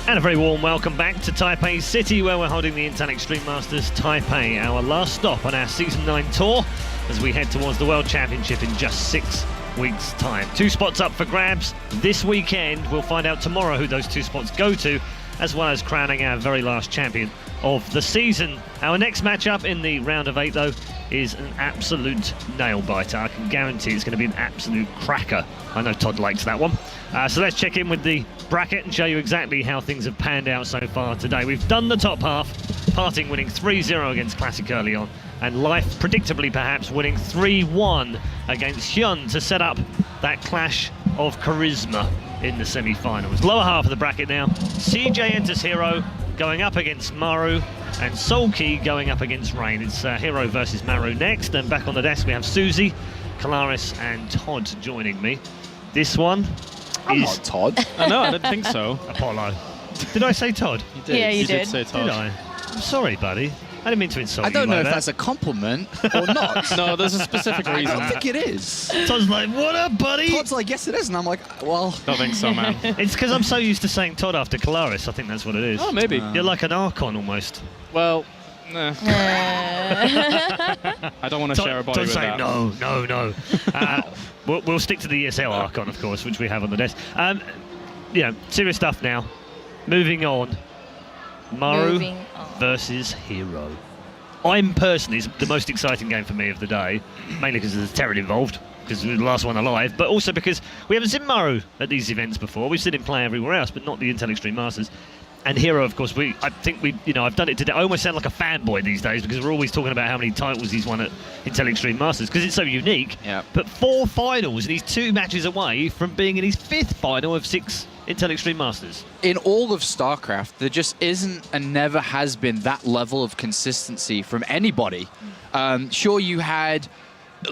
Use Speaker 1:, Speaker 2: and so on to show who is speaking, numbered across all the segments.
Speaker 1: And a very warm welcome back to Taipei City, where we're holding the Intel Extreme Masters Taipei, our last stop on our Season 9 tour, as we head towards the World Championship in just 6 weeks' time. 2 spots up for grabs this weekend. We'll find out tomorrow who those 2 spots go to, as well as crowning our very last champion of the season. Our next matchup in the round of 8, though, is an absolute nail-biter. I can guarantee it's going to be an absolute cracker. I know Todd likes that one. So let's check in with the bracket and show you exactly how things have panned out so far today. We've done the top half, Parting winning 3-0 against Classic early on, and Life, predictably perhaps, winning 3-1 against Hyun to set up that clash of charisma in the semi-finals. Lower half of the bracket now, CJ enters herO, going up against Maru, and Solkey going up against Rain. It's herO versus Maru next, and back on the desk we have Susie, Kalaris, and Todd joining me. This one
Speaker 2: I'm
Speaker 1: is...
Speaker 2: not Todd.
Speaker 3: No, I don't think so.
Speaker 1: Apollo. Did I say Todd?
Speaker 3: You did.
Speaker 4: Yeah, you
Speaker 3: did say Todd.
Speaker 1: Did I? I'm sorry, buddy. I didn't mean to insult you.
Speaker 2: I don't know
Speaker 1: like
Speaker 2: if
Speaker 1: that.
Speaker 2: that's a compliment or not.
Speaker 3: No, there's a specific
Speaker 2: I
Speaker 3: reason.
Speaker 2: don't think it is.
Speaker 1: Todd's like, what up, buddy?
Speaker 2: Todd's like, yes, it is. And I'm like, well...
Speaker 3: Don't think so, man.
Speaker 1: It's because I'm so used to saying Todd after Kalaris. I think that's what it is.
Speaker 3: Oh, maybe.
Speaker 1: You're like an Archon almost.
Speaker 3: Well, nah. I don't want to share a body
Speaker 1: Todd's
Speaker 3: with
Speaker 1: saying,
Speaker 3: that.
Speaker 1: no. We'll stick to the ESL Archon, of course, which we have on the desk. Serious stuff now. Moving on. Maru versus herO. I'm personally, it's the most exciting game for me of the day, mainly because there's Terran involved, because we're the last one alive, but also because we haven't seen Maru at these events before. We've seen him play everywhere else, but not the Intel Extreme Masters. And herO, of course, I've done it today. I almost sound like a fanboy these days because we're always talking about how many titles he's won at Intel Extreme Masters because it's so unique.
Speaker 2: Yeah.
Speaker 1: But 4 finals, and he's 2 matches away from being in his 5th final of 6 Intel Extreme Masters.
Speaker 2: In all of StarCraft, there just isn't and never has been that level of consistency from anybody. Sure, you had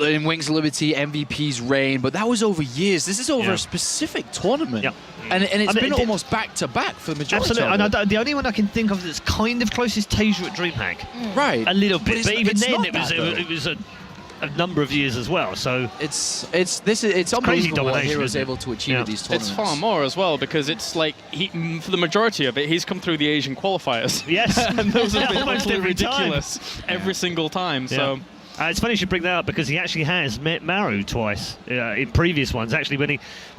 Speaker 2: in Wings of Liberty, MVP's reign, but that was over years. This is over a specific tournament.
Speaker 1: Yeah.
Speaker 2: And it's been almost back-to-back for the majority
Speaker 1: Absolutely,
Speaker 2: of it.
Speaker 1: and the only one I can think of that's kind of close is Tasia at DreamHack.
Speaker 2: Right.
Speaker 1: A little bit, but even then
Speaker 2: it
Speaker 1: was a number of years as well. So
Speaker 2: it's unbelievable what hero's able to achieve at these tournaments.
Speaker 3: It's far more as well because it's like for the majority of it, he's come through the Asian qualifiers.
Speaker 1: Yes,
Speaker 3: and those have been
Speaker 1: almost
Speaker 3: absolutely
Speaker 1: every
Speaker 3: ridiculous every single time. So.
Speaker 1: It's funny you should bring that up because he actually has met Maru twice in previous ones. Actually, when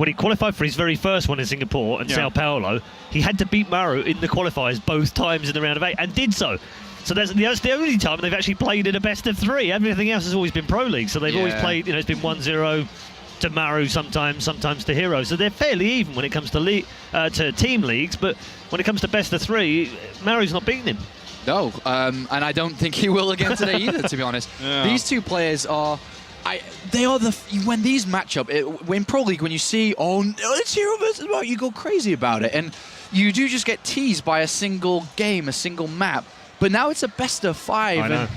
Speaker 1: he qualified for his very first one in Singapore and Sao Paulo, he had to beat Maru in the qualifiers both times in the round of 8 and did so. So that's the only time they've actually played in a best of 3. Everything else has always been Pro League. So they've always played, it's been 1-0 to Maru sometimes to herO. So they're fairly even when it comes to team leagues. But when it comes to best of 3, Maru's not beaten him.
Speaker 2: No, and I don't think he will again today either, to be honest.
Speaker 3: Yeah.
Speaker 2: These 2 players are... when these match up, when Pro League, when you see, it's herO versus Maru, you go crazy about it. And you do just get teased by a single game, a single map. But now it's a best of 5.
Speaker 1: I know.
Speaker 2: And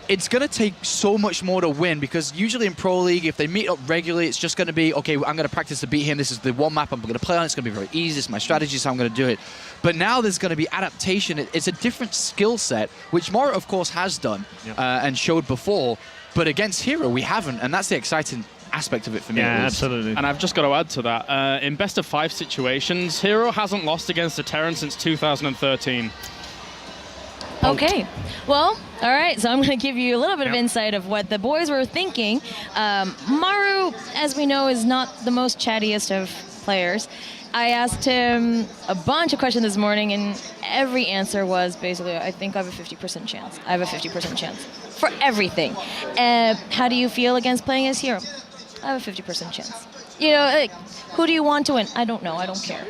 Speaker 2: it's going to take so much more to win because usually in Pro League, if they meet up regularly, it's just going to be, okay, I'm going to practice to beat him. This is the one map I'm going to play on. It's going to be very easy. This is my strategy, so I'm going to do it. But now there's going to be adaptation. It's a different skill set, which Maru, of course, has done and showed before. But against herO, we haven't, and that's the exciting aspect of it for me.
Speaker 1: Yeah, absolutely.
Speaker 3: And I've just got to add to that. In best of 5 situations, herO hasn't lost against a Terran since 2013.
Speaker 4: Okay, well, all right, so I'm going to give you a little bit of insight of what the boys were thinking. Maru, as we know, is not the most chattiest of players. I asked him a bunch of questions this morning, and every answer was basically, I think I have a 50% chance. I have a 50% chance for everything. How do you feel against playing as herO? I have a 50% chance. Who do you want to win? I don't know. I don't care.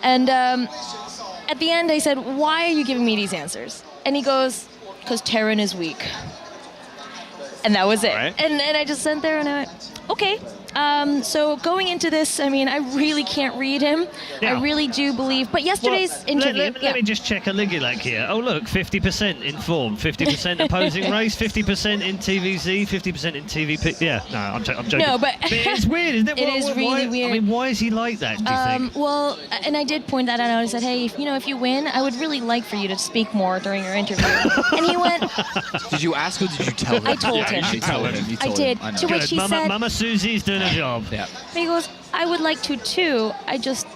Speaker 4: And at the end, I said, why are you giving me these answers? And he goes, because Terran is weak. And that was it.
Speaker 3: Right.
Speaker 4: And I just sat there and I went, okay. So going into this, I mean, I really can't read him.
Speaker 1: Yeah.
Speaker 4: I really do believe. But yesterday's interview...
Speaker 1: Let me just check a Ligulac here. Oh, look, 50% in form, 50% opposing race, 50% in TVZ, 50% in TvP. Yeah, no, I'm joking.
Speaker 4: No, but
Speaker 1: it's weird, isn't it?
Speaker 4: It is really weird.
Speaker 1: I mean, why is he like that, do you think?
Speaker 4: Well, and I did point that out. I said, hey, if you win, I would really like for you to speak more during your interview. And he went...
Speaker 2: Did you ask or did you tell him?
Speaker 4: I told him.
Speaker 2: You told him. You
Speaker 4: I
Speaker 2: told
Speaker 4: did.
Speaker 2: him. I know.
Speaker 4: To which he said...
Speaker 1: Mama Susie's doing a job.
Speaker 2: Yeah.
Speaker 4: And he goes, I would like to too, I just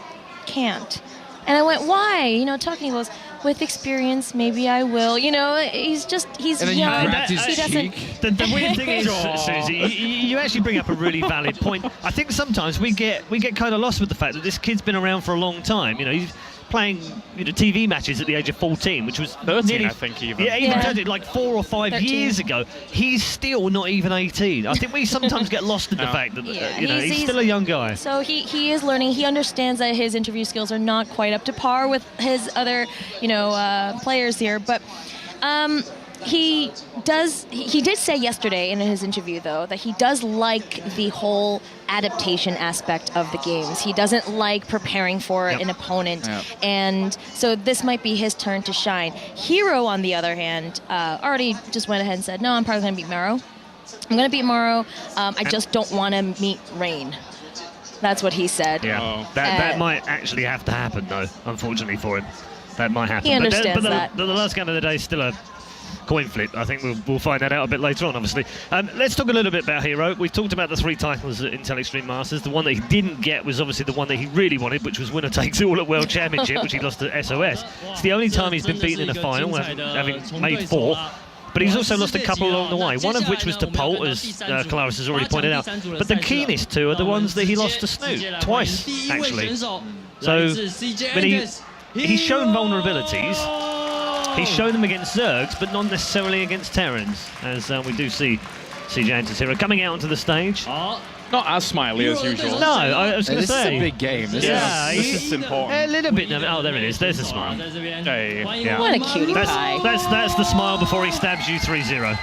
Speaker 4: can't. And I went, why? You know, talking, he goes, with experience, maybe I will. You know, he's
Speaker 2: And then you
Speaker 4: young.
Speaker 2: grabbed his
Speaker 4: He doesn't.
Speaker 2: cheek.
Speaker 1: The weird thing is, Susie, you actually bring up a really valid point. I think sometimes we get kind of lost with the fact that this kid's been around for a long time. You know, he's playing TV matches at the age of 14, which was
Speaker 3: 13,
Speaker 1: nearly,
Speaker 3: I think, even.
Speaker 1: Yeah, even 13, like 4 or 5
Speaker 4: 13.
Speaker 1: years ago. He's still not even 18. I think we sometimes get lost in the fact that he's still a young guy.
Speaker 4: So he is learning. He understands that his interview skills are not quite up to par with his other, players here. But he did say yesterday in his interview, though, that he does like the whole adaptation aspect of the games. He doesn't like preparing for an opponent.
Speaker 2: Yep.
Speaker 4: And so this might be his turn to shine. herO, on the other hand, already just went ahead and said, no, I'm probably going to beat Maru. I'm going to beat Maru. I just don't want to meet Rain. That's what he said.
Speaker 1: Yeah, that might actually have to happen, though, unfortunately for him. That might happen.
Speaker 4: He understands
Speaker 1: but
Speaker 4: that.
Speaker 1: The last game of the day is still a coin flip. I think we'll find that out a bit later on, obviously. Let's talk a little bit about herO. We've talked about the 3 titles at Intel Extreme Masters. The one that he didn't get was obviously the one that he really wanted, which was winner takes all at World Championship, which he lost to SOS. It's the only time he's been beaten in a final, having made 4. But he's also lost a couple along the way, one of which was to Polt, as Claris has already pointed out. But the keenest 2 are the ones that he lost to Snoop, twice, actually. So, but he's shown vulnerabilities. He's shown them against Zergs, but not necessarily against Terrans, as we do see CJ herO coming out onto the stage.
Speaker 3: Not as smiley as usual.
Speaker 1: No, I was going to
Speaker 2: This is
Speaker 1: say.
Speaker 2: a big game. This
Speaker 3: This is important.
Speaker 1: A little bit nervous. Oh, there it is. There's a smile.
Speaker 3: Hey.
Speaker 1: Yeah.
Speaker 4: What a cutie pie.
Speaker 1: That's the smile before he stabs you 3-0.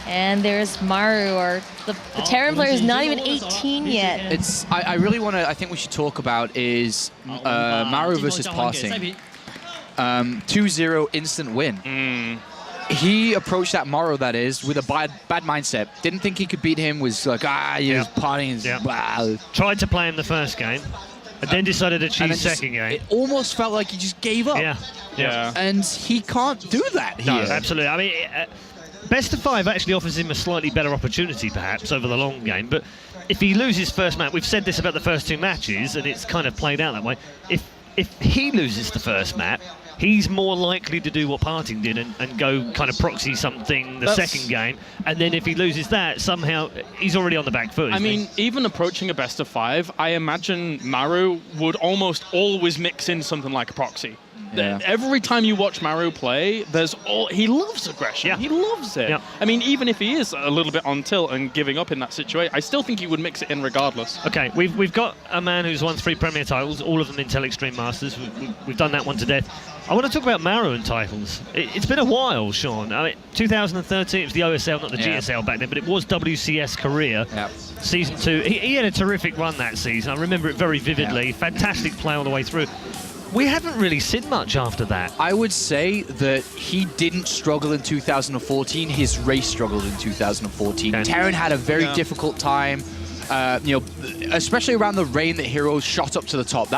Speaker 4: And there's Maru, or the Terran player is not even 18 yet.
Speaker 2: I really want to. I think we should talk about is Maru versus Parsing. 2-0 instant win. He approached that Maru, that is, with a bad mindset. Didn't think he could beat him. Was like, he was partying.
Speaker 1: Yeah. Tried to play him the first game, and then decided to choose second game.
Speaker 2: It almost felt like he just gave up.
Speaker 3: Yeah.
Speaker 2: And he can't do that here.
Speaker 1: No, absolutely. I mean, best of 5 actually offers him a slightly better opportunity, perhaps, over the long game. But if he loses first match, we've said this about the first 2 matches, and it's kind of played out that way. If he loses the first map, he's more likely to do what Parting did and go kind of proxy something the second game. And then if he loses that, somehow he's already on the back foot.
Speaker 3: I mean, even approaching a best of 5, I imagine Maru would almost always mix in something like a proxy.
Speaker 2: Yeah.
Speaker 3: Every time you watch Maru play, he loves aggression.
Speaker 1: Yeah.
Speaker 3: He loves it.
Speaker 1: Yeah.
Speaker 3: I mean, even if he is a little bit on tilt and giving up in that situation, I still think he would mix it in regardless.
Speaker 1: Okay, we've got a man who's won 3 Premier titles, all of them Intel Extreme Masters. We've done that one to death. I want to talk about Maru and titles. It's been a while, Sean. I mean, 2013, it was the OSL, not the GSL back then, but it was WCS Korea.
Speaker 2: Yep.
Speaker 1: Season 2. He had a terrific run that season. I remember it very vividly.
Speaker 2: Yeah.
Speaker 1: Fantastic play all the way through. We haven't really seen much after that.
Speaker 2: I would say that he didn't struggle in 2014. His race struggled in 2014.
Speaker 1: Okay.
Speaker 2: Terran had a very difficult time, especially around the rain that herO shot up to the top.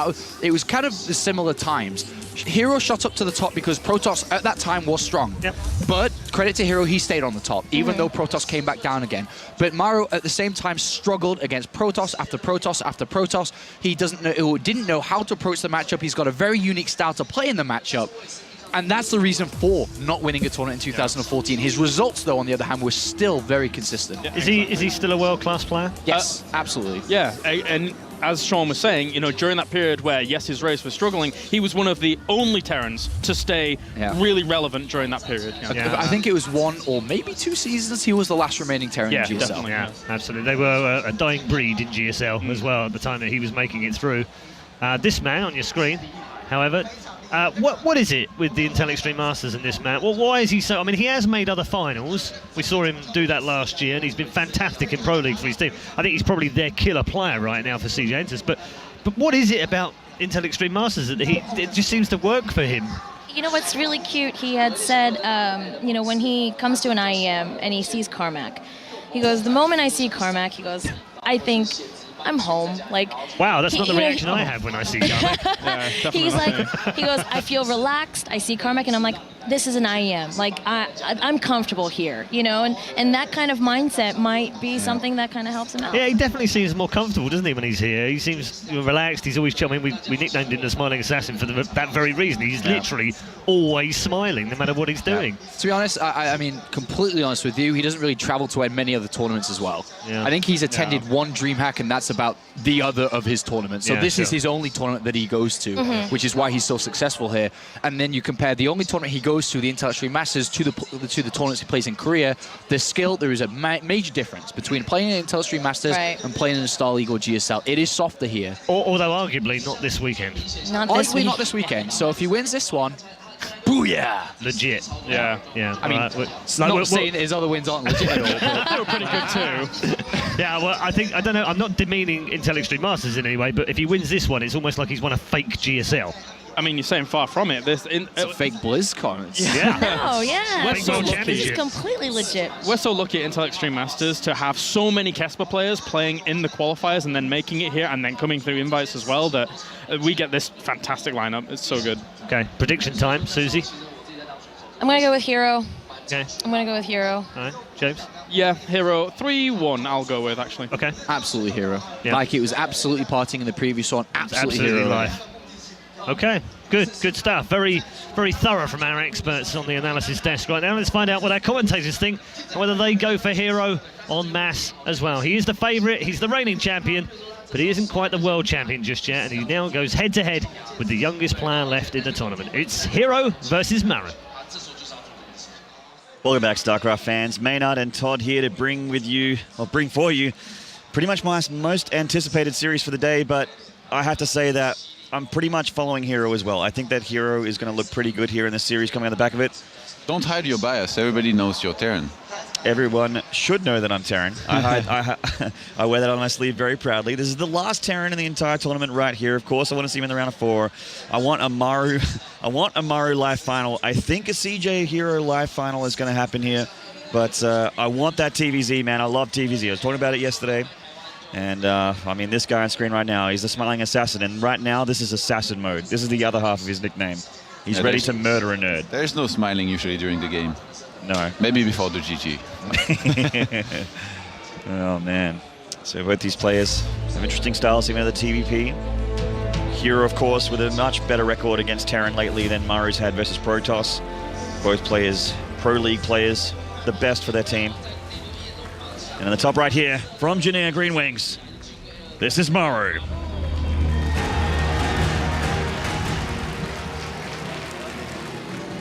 Speaker 2: It was kind of the similar times. herO shot up to the top because Protoss at that time was strong.
Speaker 1: Yep.
Speaker 2: But credit to herO, he stayed on the top, even though Protoss came back down again. But Maru at the same time struggled against Protoss after Protoss after Protoss. He didn't know how to approach the matchup. He's got a very unique style to play in the matchup. And that's the reason for not winning a tournament in 2014. His results, though, on the other hand, were still very consistent.
Speaker 1: Is he still a world-class player?
Speaker 2: Yes, absolutely.
Speaker 3: Yeah, and as Sean was saying, during that period where, yes, his race was struggling, he was one of the only Terrans to stay really relevant during that period.
Speaker 1: Yeah.
Speaker 2: I think it was 1 or maybe 2 seasons he was the last remaining Terran in GSL.
Speaker 3: Definitely.
Speaker 1: Yeah, absolutely. They were a dying breed in GSL as well at the time that he was making it through. This man on your screen, however, what is it with the Intel Extreme Masters and this man? Well, why is he so... I mean, he has made other finals. We saw him do that last year, and he's been fantastic in Pro League for his team. I think he's probably their killer player right now for CJ Enters. But what is it about Intel Extreme Masters that it just seems to work for him?
Speaker 4: You know what's really cute? He had said, when he comes to an IEM and he sees Carmack, he goes, the moment I see Carmack, he goes, I think I'm home. Like,
Speaker 1: wow, that's not the reaction I have when I see Carmack.
Speaker 4: He goes, I feel relaxed. I see Carmack and I'm like, this is an IEM. Like, I'm comfortable here, you know, and that kind of mindset might be something that kind of helps him out.
Speaker 1: Yeah, he definitely seems more comfortable, doesn't he, when he's here? He seems relaxed. He's always chilling. We nicknamed him the Smiling Assassin for that very reason. He's literally always smiling, no matter what he's doing.
Speaker 2: To be honest, I mean, completely honest with you, he doesn't really travel to many other tournaments as well. I think he's attended one DreamHack, and that's about the other of his tournaments. So this is his only tournament that he goes to, which is why he's so successful here. And then you compare the only tournament he goes to, the Intel Extreme Masters, to the tournaments he plays in Korea. The skill, there is a major difference between playing in Intel Extreme Masters and playing in a Star League or GSL. It is softer here.
Speaker 1: Although arguably not this weekend.
Speaker 2: Honestly, not this weekend. So if he wins this one, booyah!
Speaker 1: Legit.
Speaker 3: Yeah.
Speaker 2: I mean, not saying that his other wins aren't legit at all, but
Speaker 3: They were pretty good too.
Speaker 1: Yeah, well, I don't know, I'm not demeaning Intel Extreme Masters in any way, but if he wins this one, it's almost like he's won a fake GSL.
Speaker 3: I mean, you're saying far from it.
Speaker 2: It's a fake BlizzCon.
Speaker 4: Oh, yeah.
Speaker 3: We're so lucky.
Speaker 4: He's completely legit.
Speaker 3: We're so lucky at Intel Extreme Masters to have so many Kesper players playing in the qualifiers and then making it here and then coming through invites as well, that we get this fantastic lineup. It's so good.
Speaker 1: Okay, prediction time, Susie.
Speaker 4: I'm going to go with herO.
Speaker 1: Okay.
Speaker 4: I'm going to go with herO.
Speaker 1: All right, James.
Speaker 3: Yeah, herO 3-1 I'll go with, actually.
Speaker 1: Okay.
Speaker 2: Absolutely herO.
Speaker 1: Yeah.
Speaker 2: Like it was absolutely partying in the previous one. Absolutely herO.
Speaker 1: live. Okay, good stuff. Very, very thorough from our experts on the analysis desk right now. Let's find out what our commentators think and whether they go for herO en masse as well. He is the favourite, he's the reigning champion, but he isn't quite the world champion just yet, and he now goes head-to-head with the youngest player left in the tournament. It's herO versus Maru.
Speaker 5: Welcome back, StarCraft fans. Maynard and Todd here to bring for you pretty much my most anticipated series for the day, but I have to say that I'm pretty much following herO as well. I think that herO is going to look pretty good here in this series coming on the back of it.
Speaker 6: Don't hide your bias. Everybody knows you're Terran.
Speaker 5: Everyone should know that I'm Terran. I wear that on my sleeve very proudly. This is the last Terran in the entire tournament right here. Of course, I want to see him in the round of 4. I want a Maru live final. I think a CJ herO live final is going to happen here, but I want that TVZ, man. I love TVZ. I was talking about it yesterday. And, I mean, this guy on screen right now, he's the Smiling Assassin. And right now, this is Assassin mode. This is the other half of his nickname. He's ready to murder a nerd.
Speaker 6: There's no smiling usually during the game.
Speaker 5: No.
Speaker 6: Maybe before the GG.
Speaker 5: Oh, man. So both these players have interesting styles, even at the TvP. herO, of course, with a much better record against Terran lately than Maru's had versus Protoss. Both players, Pro League players, the best for their team. And on the top right here, from Jania Green Wings, this is Maru.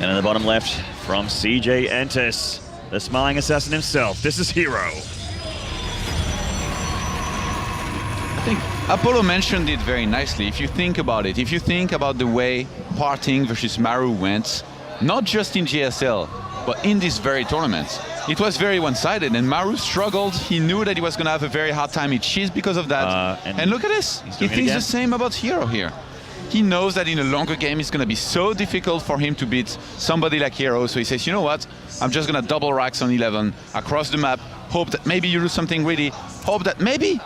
Speaker 5: And in the bottom left, from CJ Entis, the Smiling Assassin himself, this is herO.
Speaker 6: I think Apollo mentioned it very nicely. If you think about it, if you think about the way Parting versus Maru went, not just in GSL, but in this very tournament, it was very one-sided, and Maru struggled. He knew that he was going to have a very hard time. He cheesed because of that. And look at this. He thinks the same about herO here. He knows that in a longer game, it's going to be so difficult for him to beat somebody like herO. So he says, you know what? I'm just going to double racks on 11 across the map. Hope that maybe you do something really. Hope that maybe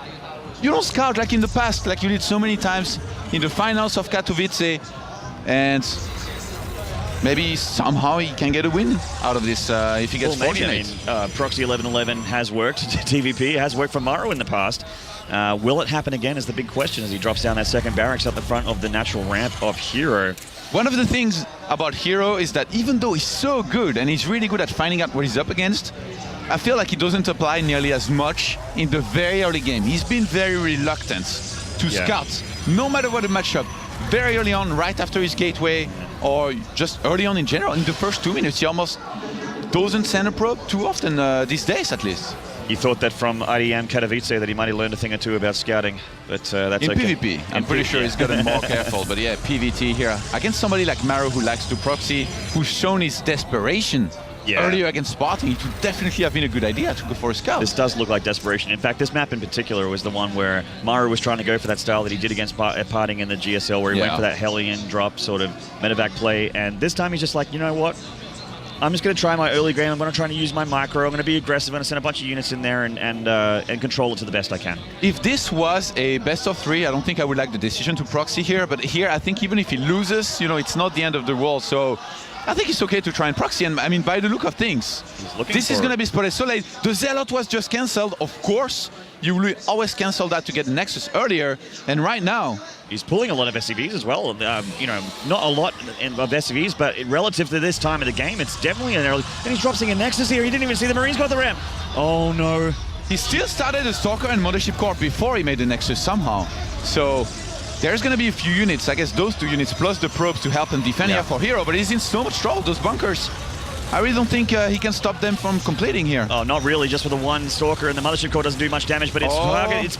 Speaker 6: you don't scout like in the past, like you did so many times in the finals of Katowice. And maybe somehow he can get a win out of this if he gets fortunate.
Speaker 5: Proxy 11-11 has worked. TvP has worked for Maru in the past. Will it happen again is the big question as he drops down that second barracks at the front of the natural ramp of herO.
Speaker 6: One of the things about herO is that even though he's so good and he's really good at finding out what he's up against, I feel like he doesn't apply nearly as much in the very early game. He's been very reluctant to scout, no matter what the matchup. Very early on, right after his gateway, or just early on in general, in the first 2 minutes, he almost doesn't send a probe too often these days, at least.
Speaker 5: You thought that from IEM Katowice that he might have learned a thing or two about scouting, but that's
Speaker 6: in
Speaker 5: okay.
Speaker 6: PvP, I'm pretty sure he's gotten more careful, but yeah, PvT here. Against somebody like Maru who likes to proxy, who's shown his desperation earlier against Spartan, it would definitely have been a good idea to go for a scout.
Speaker 5: This does look like desperation. In fact, this map in particular was the one where Maru was trying to go for that style that he did against Parting in the GSL, where he went for that Hellion drop sort of medevac play, and this time he's just like, you know what? I'm just going to try my early game. I'm going to try to use my micro. I'm going to be aggressive. I'm going to send a bunch of units in there and control it to the best I can.
Speaker 6: If this was a best of 3, I don't think I would like the decision to proxy here. But here, I think even if he loses, you know, it's not the end of the world. So I think it's okay to try and proxy, and I mean, by the look of things, this is going to be spotted so late. The Zealot was just cancelled, of course. You will always cancel that to get the Nexus earlier, and right now...
Speaker 5: He's pulling a lot of SCVs as well. You know, not a lot of SCVs, but relative to this time of the game, it's definitely an early... And he's dropping a Nexus here. He didn't even see the Marines got the ramp. Oh, no.
Speaker 6: He still started the Stalker and Mothership Core before he made the Nexus somehow. So there's going to be a few units, I guess those 2 units, plus the probes to help him defend here for herO, but he's in so much trouble, those bunkers. I really don't think he can stop them from completing here.
Speaker 5: Oh, not really, just with the 1 Stalker, and the Mothership Core doesn't do much damage, but it's target,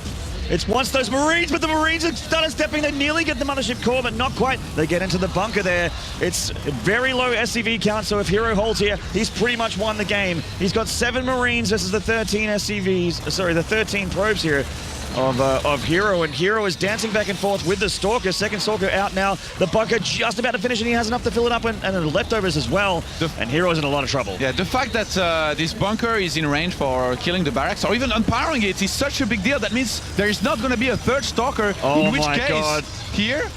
Speaker 5: it's wants those Marines, but the Marines have started stepping. They nearly get the Mothership Core, but not quite. They get into the bunker there. It's a very low SCV count, so if herO holds here, he's pretty much won the game. He's got 7 Marines versus the 13 SCVs, sorry, the 13 probes here of herO, and herO is dancing back and forth with the Stalker. Second Stalker out now. The bunker just about to finish, and he has enough to fill it up, and the leftovers as well. And herO's in a lot of trouble.
Speaker 6: Yeah, the fact that this bunker is in range for killing the barracks, or even unpowering it, is such a big deal. That means there is not going to be a 3rd Stalker, in which case, here,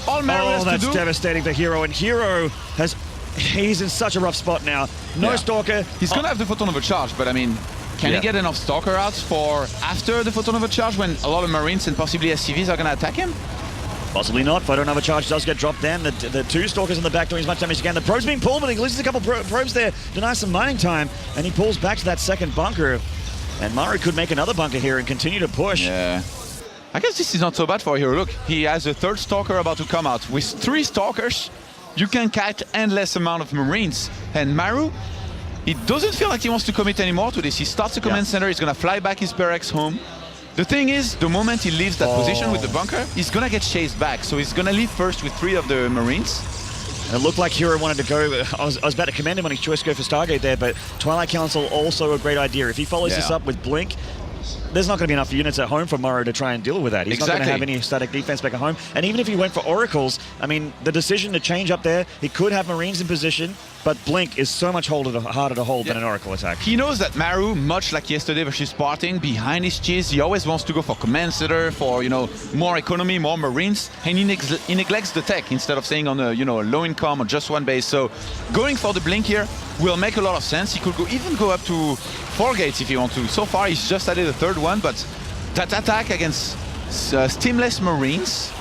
Speaker 6: all Maru has to do...
Speaker 5: Oh, that's devastating for herO, and herO he's in such a rough spot now. No Stalker.
Speaker 6: He's going to have the Photon Overcharge, but I mean... Can he get enough Stalker outs for after the Photon Overcharge when a lot of Marines and possibly SCVs are going to attack him?
Speaker 5: Possibly not. Photon Overcharge does get dropped then. The 2 Stalkers in the back doing as much damage as he can. The probe's being pulled, but he loses a couple probes there. Denies some mining time, and he pulls back to that 2nd bunker. And Maru could make another bunker here and continue to push.
Speaker 6: Yeah. I guess this is not so bad for herO. Look, he has a 3rd Stalker about to come out. With 3 Stalkers, you can catch endless amount of Marines. And Maru, it doesn't feel like he wants to commit anymore to this. He starts the command center, he's going to fly back his barracks home. The thing is, the moment he leaves that position with the bunker, he's going to get chased back. So he's going to leave first with 3 of the Marines.
Speaker 5: And it looked like herO wanted to go. I was about to commend him on his choice to go for Stargate there, but Twilight Council also a great idea. If he follows this up with Blink, there's not going to be enough units at home for Maru to try and deal with that. He's not going to have any static defense back at home. And even if he went for Oracles, I mean, the decision to change up there, he could have Marines in position, but Blink is so much harder to hold than an Oracle attack.
Speaker 6: He knows that Maru, much like yesterday versus Sparting, behind his cheese, he always wants to go for command center, for, you know, more economy, more Marines, and he neglects the tech instead of staying on a, you know, a low income or just 1 base. So going for the Blink here will make a lot of sense. He could even go up to 4 gates if he wants to. So far, he's just added a 3rd one, but that attack against steamless Marines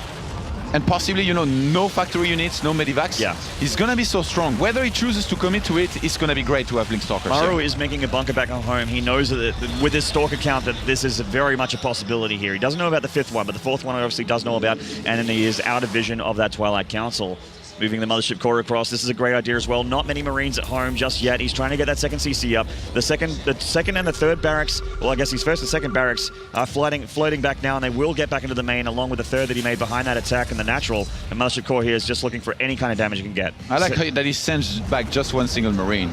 Speaker 6: and possibly, you know, no factory units, no medivacs, he's going to be so strong. Whether he chooses to commit to it, it's going to be great to have Blink Stalkers.
Speaker 5: Maru is making a bunker back on home. He knows that with his Stalker count that this is very much a possibility here. He doesn't know about the 5th one, but the 4th one obviously does know about, and then he is out of vision of that Twilight Council. Moving the Mothership Core across. This is a great idea as well. Not many Marines at home just yet. He's trying to get that 2nd CC up. The second and the 3rd barracks, well, I guess his 1st and 2nd barracks are floating back now, and they will get back into the main along with the 3rd that he made behind that attack and the natural. And Mothership Core here is just looking for any kind of damage he can get.
Speaker 6: I like that he sends back just 1 single Marine.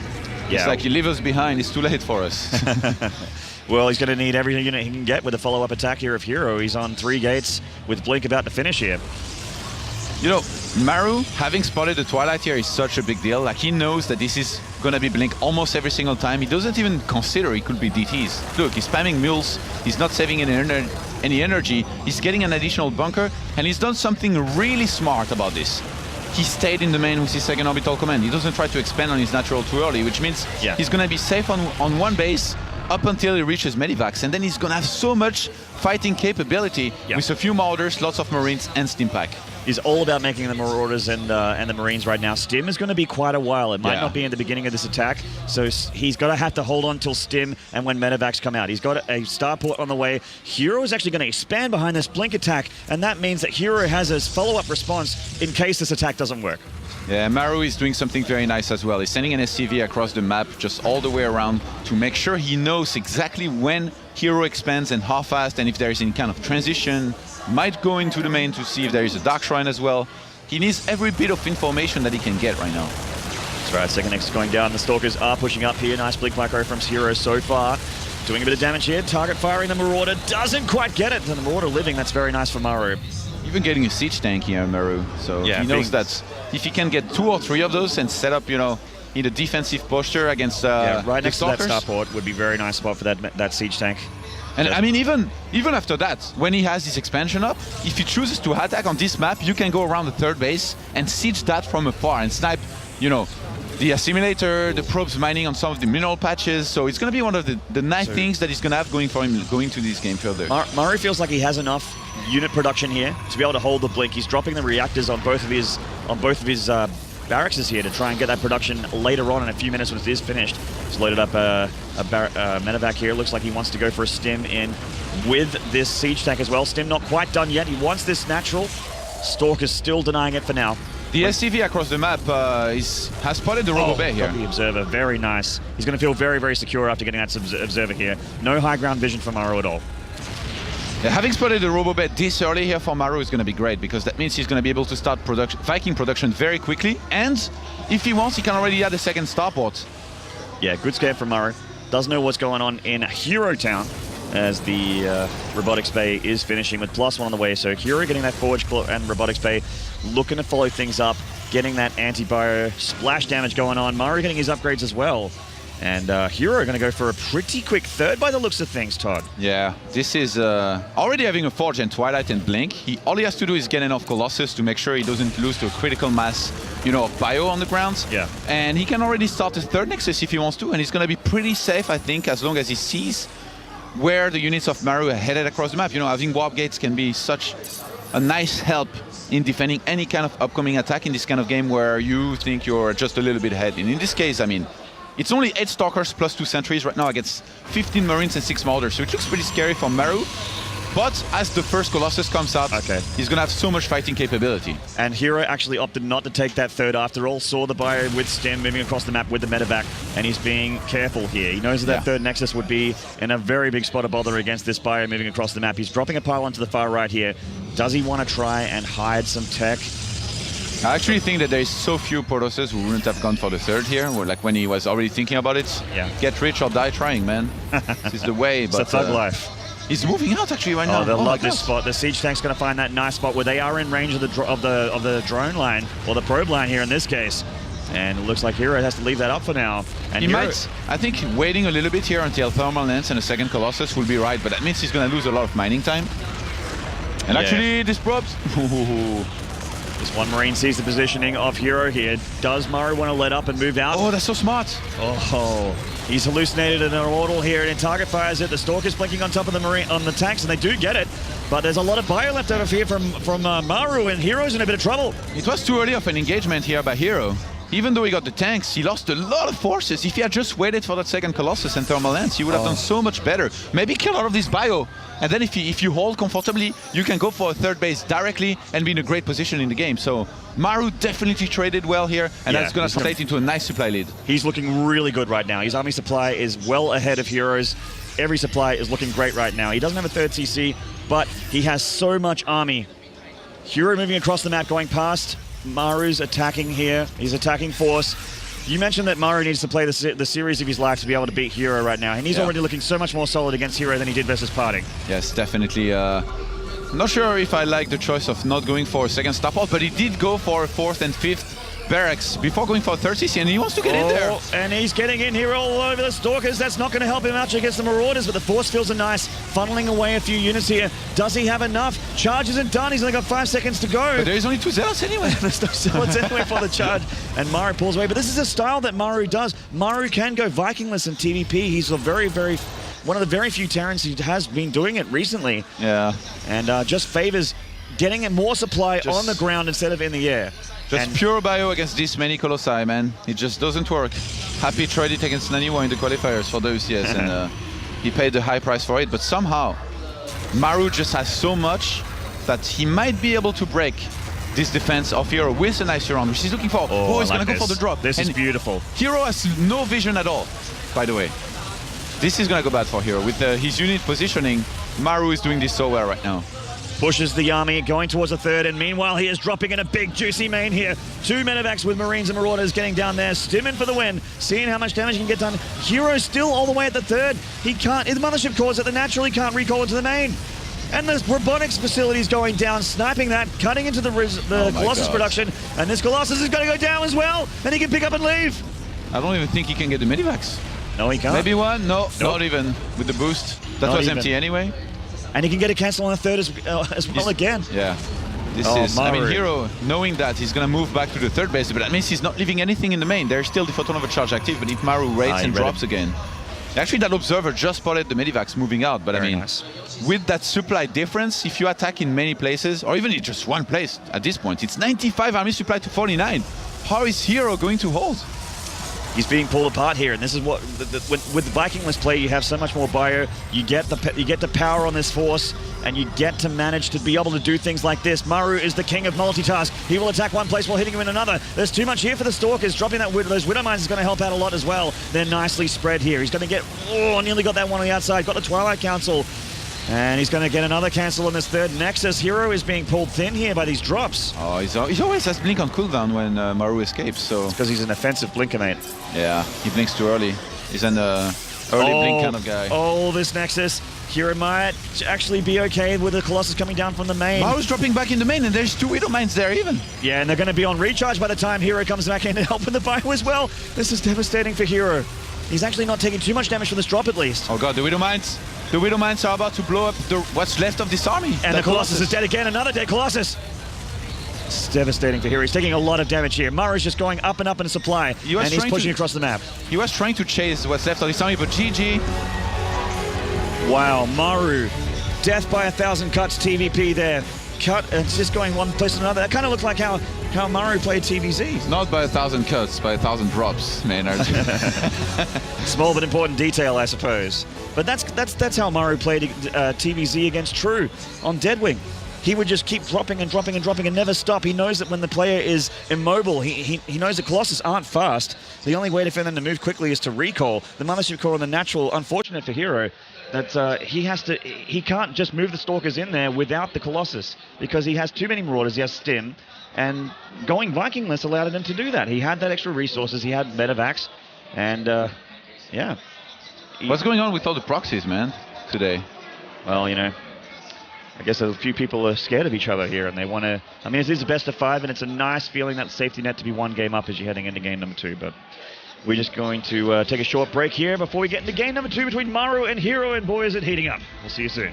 Speaker 6: It's like you leave us behind, it's too late for us.
Speaker 5: Well, he's going to need every unit he can get with a follow-up attack here of herO. He's on 3 gates with Blink about to finish here.
Speaker 6: You know, Maru, having spotted the Twilight here is such a big deal. Like, he knows that this is going to be Blink almost every single time. He doesn't even consider it could be DTs. Look, he's spamming mules. He's not saving any energy. He's getting an additional bunker, and he's done something really smart about this. He stayed in the main with his 2nd orbital command. He doesn't try to expand on his natural too early, which means he's going to be safe on 1 base up until he reaches Medivacs, and then he's going to have so much fighting capability with a few Marauders, lots of Marines, and Stim Pack.
Speaker 5: He's all about making the Marauders and the Marines right now. Stim is going to be quite a while. It might not be in the beginning of this attack, so he's going to have to hold on till Stim and when Medivacs come out. He's got a starport on the way. herO is actually going to expand behind this Blink attack, and that means that herO has a follow-up response in case this attack doesn't work.
Speaker 6: Yeah, Maru is doing something very nice as well. He's sending an SCV across the map just all the way around to make sure he knows exactly when herO expands and how fast, and if there is any kind of transition. Might go into the main to see if there is a Dark Shrine as well. He needs every bit of information that he can get right now.
Speaker 5: That's right, 2nd Nexus going down. The Stalkers are pushing up here. Nice Blink Micro from herO so far. Doing a bit of damage here. Target firing the Marauder. Doesn't quite get it. And the Marauder living. That's very nice for Maru.
Speaker 6: Even getting a siege tank here, Maru. So he knows that if he can get 2 or 3 of those and set up, you know, in a defensive posture against
Speaker 5: right next to that
Speaker 6: Stalkers.
Speaker 5: starport would be very nice spot for that siege tank.
Speaker 6: And I mean, even after that, when he has his expansion up, if he chooses to attack on this map, you can go around the 3rd base and siege that from afar and snipe, you know, the assimilator, the probes mining on some of the mineral patches. So it's going to be one of the nice things that he's going to have going for him going to this game further.
Speaker 5: Maru feels like he has enough unit production here to be able to hold the blink. He's dropping the reactors on both of his barracks here to try and get that production later on in a few minutes when it is finished. He's loaded up a medevac here. Looks like he wants to go for a stim in with this siege tank as well. Stim not quite done yet. He wants this natural. Stalk is still denying it for now.
Speaker 6: The SCV across the map has spotted the Robo Bay here.
Speaker 5: The observer, very nice. He's going to feel very, very secure after getting that observer here. No high ground vision for Maru at all.
Speaker 6: Yeah, having spotted the Robo Bay this early here for Maru is going to be great, because that means he's going to be able to start Viking production very quickly, and if he wants, he can already add a second starport.
Speaker 5: Yeah, good scare from Maru. Doesn't know what's going on in herO Town, as the robotics bay is finishing with +1 on the way. So herO getting that forge and robotics bay, looking to follow things up, getting that anti-bio splash damage going on. Maru getting his upgrades as well. And herO going to go for a pretty quick third by the looks of things, Todd.
Speaker 6: Yeah, this is already having a Forge and Twilight and Blink. All he has to do is get enough Colossus to make sure he doesn't lose to a critical mass, you know, of bio on the ground.
Speaker 5: Yeah.
Speaker 6: And he can already start a third Nexus if he wants to, and he's going to be pretty safe, I think, as long as he sees where the units of Maru are headed across the map. You know, having warp gates can be such a nice help in defending any kind of upcoming attack in this kind of game where you think you're just a little bit ahead. And in this case, I mean, it's only 8 Stalkers plus 2 Sentries right now against 15 Marines and 6 Marauders. So it looks pretty scary for Maru. But as the first Colossus comes out, he's going to have so much fighting capability.
Speaker 5: And herO actually opted not to take that third after all. Saw the bio with Stim moving across the map with the medevac, and he's being careful here. He knows that third Nexus would be in a very big spot of bother against this bio moving across the map. He's dropping a pylon to the far right here. Does he want to try and hide some tech?
Speaker 6: I actually think that there is so few Protosses who wouldn't have gone for the third here, or like when he was already thinking about it.
Speaker 5: Yeah.
Speaker 6: Get rich or die trying, man. This is the way.
Speaker 5: It's
Speaker 6: but
Speaker 5: a thug life.
Speaker 6: He's moving out actually right now.
Speaker 5: Oh, they'll love this spot. The siege tank's going to find that nice spot where they are in range of the drone line, or the probe line here in this case. And it looks like herO has to leave that up for now. And
Speaker 6: he might, I think, waiting a little bit here until Thermal Lance and a second Colossus will be right, but that means he's going to lose a lot of mining time. And actually, this probes.
Speaker 5: This one Marine sees the positioning of herO here. Does Maru want to let up and move out?
Speaker 6: Oh, that's so smart.
Speaker 5: Oh, he's hallucinated an immortal here, and target fires it. The Stalker's blinking on top of the Marine on the tanks, and they do get it. But there's a lot of bio left over here from Maru, and herO's in a bit of trouble.
Speaker 6: It was too early of an engagement here by herO. Even though he got the tanks, he lost a lot of forces. If he had just waited for that second Colossus and Thermal Lance, he would have done so much better. Maybe kill all of this bio, and then if you hold comfortably, you can go for a third base directly and be in a great position in the game. So Maru definitely traded well here, and that's going to translate into a nice supply lead.
Speaker 5: He's looking really good right now. His army supply is well ahead of herO's. Every supply is looking great right now. He doesn't have a third CC, but he has so much army. herO moving across the map, going past. Maru's attacking here. He's attacking force. You mentioned that Maru needs to play the series of his life to be able to beat herO right now, and he's already looking so much more solid against herO than he did versus Parting.
Speaker 6: Yes, definitely. Not sure if I like the choice of not going for a second starport, but he did go for a 4th and 5th barracks before going for a 3rd CC, and he wants to get in there.
Speaker 5: And he's getting in here all over the Stalkers. That's not going to help him out against the Marauders, but the force fields are nice, funneling away a few units here. Does he have enough? Charge isn't done. He's only got 5 seconds to go.
Speaker 6: But there is only 2 zealots anyway.
Speaker 5: There's no zealots anyway for the charge. And Maru pulls away. But this is a style that Maru does. Maru can go Vikingless in TvP. He's a one of the very few Terrans who has been doing it recently.
Speaker 6: Yeah.
Speaker 5: And just favors getting more supply on the ground instead of in the air.
Speaker 6: Just pure bio against this many Colossi, man. It just doesn't work. Happy tried it against Naniwa in the qualifiers for those years, and he paid the high price for it. But somehow, Maru just has so much that he might be able to break this defense of herO with a nice round, which he's looking for. Oh, he's going to go for the drop.
Speaker 5: This is beautiful.
Speaker 6: herO has no vision at all, by the way. This is going to go bad for herO. With his unit positioning, Maru is doing this so well right now.
Speaker 5: Pushes the army, going towards a third, and meanwhile he is dropping in a big juicy main here. 2 medevacs with Marines and Marauders getting down there. Stimming for the win, seeing how much damage he can get done. herO still all the way at the third. He can't, the mothership cores it, the naturally can't recall into the main. And the robotics facility is going down, sniping that, cutting into the Colossus production, and this Colossus is going to go down as well, and he can pick up and leave.
Speaker 6: I don't even think he can get the medivacs.
Speaker 5: No, he can't.
Speaker 6: Maybe one? No, not even with the boost. That was empty anyway.
Speaker 5: And he can get a cancel on a third as well again.
Speaker 6: Yeah. This
Speaker 5: Oh,
Speaker 6: is, I mean,
Speaker 5: Maru.
Speaker 6: herO, knowing that he's going to move back to the third base, but that means he's not leaving anything in the main. There's still the Photon Overcharge active, but if Maru raids
Speaker 5: he
Speaker 6: and
Speaker 5: read
Speaker 6: drops
Speaker 5: it.
Speaker 6: again. Actually, that observer just spotted the Medivacs moving out, but
Speaker 5: Very
Speaker 6: I mean,
Speaker 5: nice.
Speaker 6: with that supply difference, if you attack in many places, or even in just one place at this point, it's 95 army supply to 49. How is herO going to hold?
Speaker 5: He's being pulled apart here, and this is what with the Vikingless play, you have so much more bio. You get the power on this force, and you get to manage to be able to do things like this. Maru is the king of multitask. He will attack one place while hitting him in another. There's too much here for the Stalkers. Dropping those Widow Mines is going to help out a lot as well. They're nicely spread here. He's going to get, nearly got that one on the outside. Got the Twilight Council. And he's going to get another cancel on this third Nexus. herO is being pulled thin here by these drops.
Speaker 6: Oh, he always has Blink on cooldown when Maru escapes, so...
Speaker 5: It's because he's an offensive blinker, mate.
Speaker 6: Yeah, he blinks too early. He's an early blink kind of guy.
Speaker 5: Oh, this Nexus. herO might actually be okay with the Colossus coming down from the main.
Speaker 6: Maru's dropping back in the main, and there's 2 Widow Mines there even.
Speaker 5: Yeah, and they're going to be on recharge by the time herO comes back in to help in the bio as well. This is devastating for herO. He's actually not taking too much damage from this drop at least.
Speaker 6: Oh god, the Widow Mines. The Widow Mines are about to blow up what's left of this army.
Speaker 5: And the Colossus is dead again. Another dead Colossus. It's devastating for herO. He's taking a lot of damage here. Maru's just going up and up in supply, and he's pushing across the map.
Speaker 6: He was trying to chase what's left of this army, but GG.
Speaker 5: Wow, Maru. Death by 1,000 cuts TvP there. Cut, and it's just going one place to another. That kind of looked like how Maru played TvZ.
Speaker 6: Not by 1,000 cuts, by 1,000 drops, Maynard.
Speaker 5: Small but important detail, I suppose. But that's how Maru played TvZ against True on Deadwing. He would just keep dropping and dropping and dropping and never stop. He knows that when the player is immobile, he knows that Colossus aren't fast. The only way for them to move quickly is to recall. The Mothership Core on the natural, unfortunate for herO, that he can't just move the Stalkers in there without the Colossus because he has too many Marauders, he has Stim, and going Vikingless allowed him to do that. He had that extra resources, he had Medivacs, and yeah.
Speaker 6: What's going on with all the proxies, man, today?
Speaker 5: Well, you know, I guess a few people are scared of each other here, and they want to... I mean, it is a best of 5, and it's a nice feeling, that safety net, to be one game up as you're heading into game number 2, but we're just going to take a short break here before we get into game number 2 between Maru and herO, and boy, is it heating up. We'll see you soon.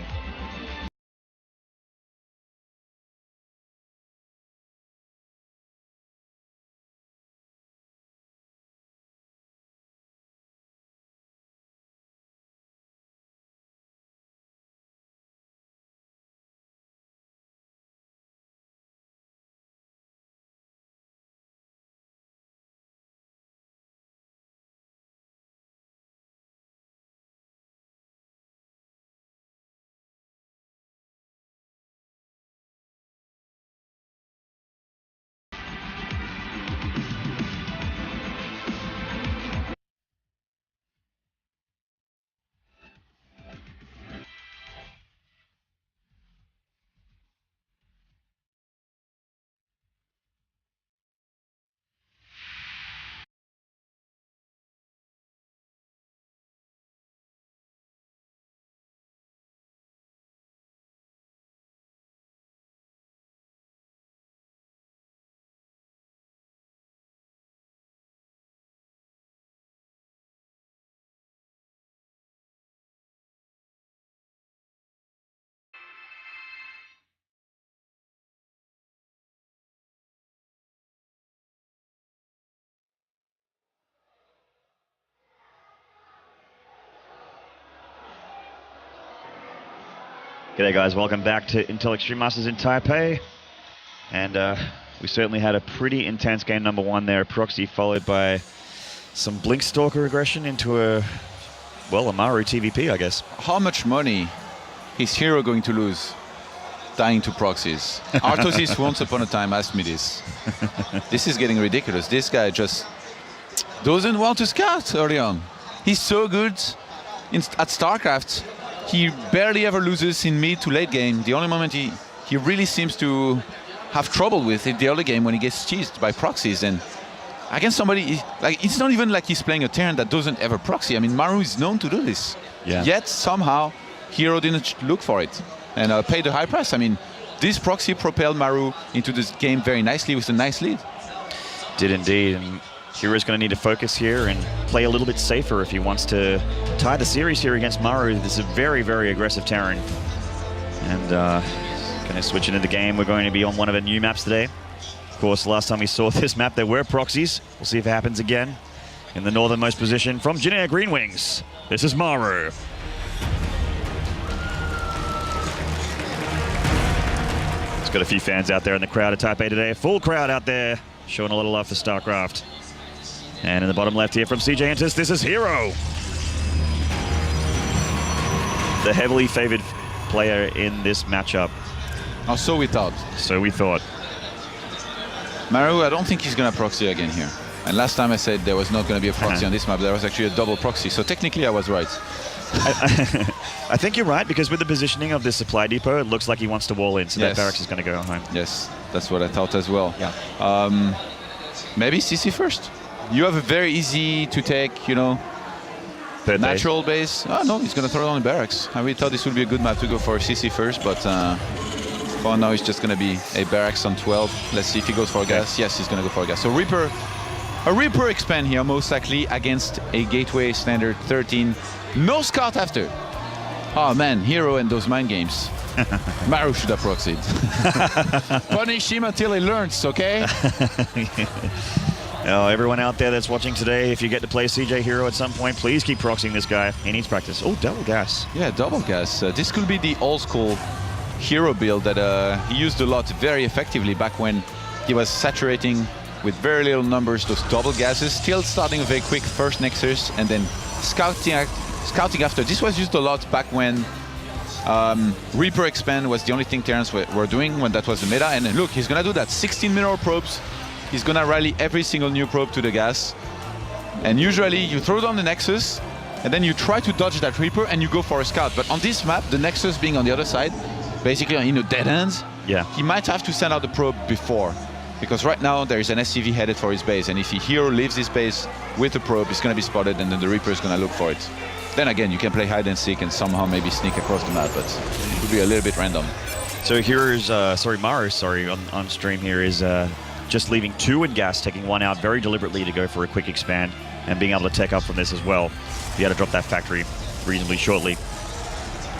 Speaker 5: G'day guys, welcome back to Intel Extreme Masters in Taipei. And we certainly had a pretty intense game number 1 there. Proxy followed by some Blink Stalker aggression into a Maru TvP, I guess.
Speaker 6: How much money is herO going to lose dying to proxies? Artosis once upon a time asked me this. This is getting ridiculous. This guy just doesn't want to scout early on. He's so good at StarCraft. He barely ever loses in mid to late game. The only moment he really seems to have trouble with is the early game when he gets cheesed by proxies. And against somebody, like, it's not even like he's playing a Terran that doesn't ever proxy. I mean, Maru is known to do this.
Speaker 5: Yeah. Yet
Speaker 6: somehow herO didn't look for it and paid a high price. I mean, this proxy propelled Maru into this game very nicely with a nice lead.
Speaker 5: Did indeed. And herO's going to need to focus here and play a little bit safer if he wants to tie the series here against Maru. This is a very, very aggressive Terran. And Going to switch into the game. We're going to be on one of the new maps today. Of course, last time we saw this map, there were proxies. We'll see if it happens again. In the northernmost position from Jinair Green Wings, this is Maru. It's got a few fans out there in the crowd at Taipei today. Full crowd out there showing a little love for StarCraft. And in the bottom left here from CJ Enters, this is herO. The heavily favored player in this matchup.
Speaker 6: Oh, so we thought.
Speaker 5: So we thought.
Speaker 6: Maru, I don't think he's going to proxy again here. And last time I said there was not going to be a proxy on this map. There was actually a double proxy. So technically I was right.
Speaker 5: I think you're right, because with the positioning of this supply depot, it looks like he wants to wall in. So that barracks is going to go home.
Speaker 6: Yes, that's what I thought as well.
Speaker 5: Yeah.
Speaker 6: Maybe CC first. You have a very easy to take, you know,
Speaker 5: Third
Speaker 6: natural base. Oh, no, he's going to throw it on the barracks. I really thought this would be a good map to go for CC first, but for now it's just going to be a barracks on 12. Let's see if he goes for a gas. Yes, he's going to go for a gas. So a Reaper expand here, most likely, against a Gateway Standard 13. No scout after. Oh, man, herO and those mind games. Maru should have proxied. Punish him until he learns, okay?
Speaker 5: Everyone out there that's watching today, if you get to play CJ herO at some point, please keep proxying this guy. He needs practice. Oh, double gas.
Speaker 6: Yeah, double gas. This could be the old school herO build that he used a lot very effectively back when he was saturating with very little numbers, those double gases, still starting with a quick first Nexus and then scouting after. This was used a lot back when Reaper Expand was the only thing Terrans were doing when that was the meta. And look, he's going to do that. 16 mineral probes. He's going to rally every single new probe to the gas. And usually you throw down the Nexus and then you try to dodge that Reaper and you go for a scout. But on this map, the Nexus being on the other side, basically in a dead end, he might have to send out the probe before. Because right now there is an SCV headed for his base, and if herO leaves his base with the probe, it's going to be spotted, and then the Reaper is going to look for it. Then again, you can play hide and seek and somehow maybe sneak across the map, but it could be a little bit random.
Speaker 5: So here's, Maru, on stream here is just leaving 2 in gas, taking 1 out very deliberately to go for a quick expand, and being able to tech up from this as well. He had to drop that factory reasonably shortly.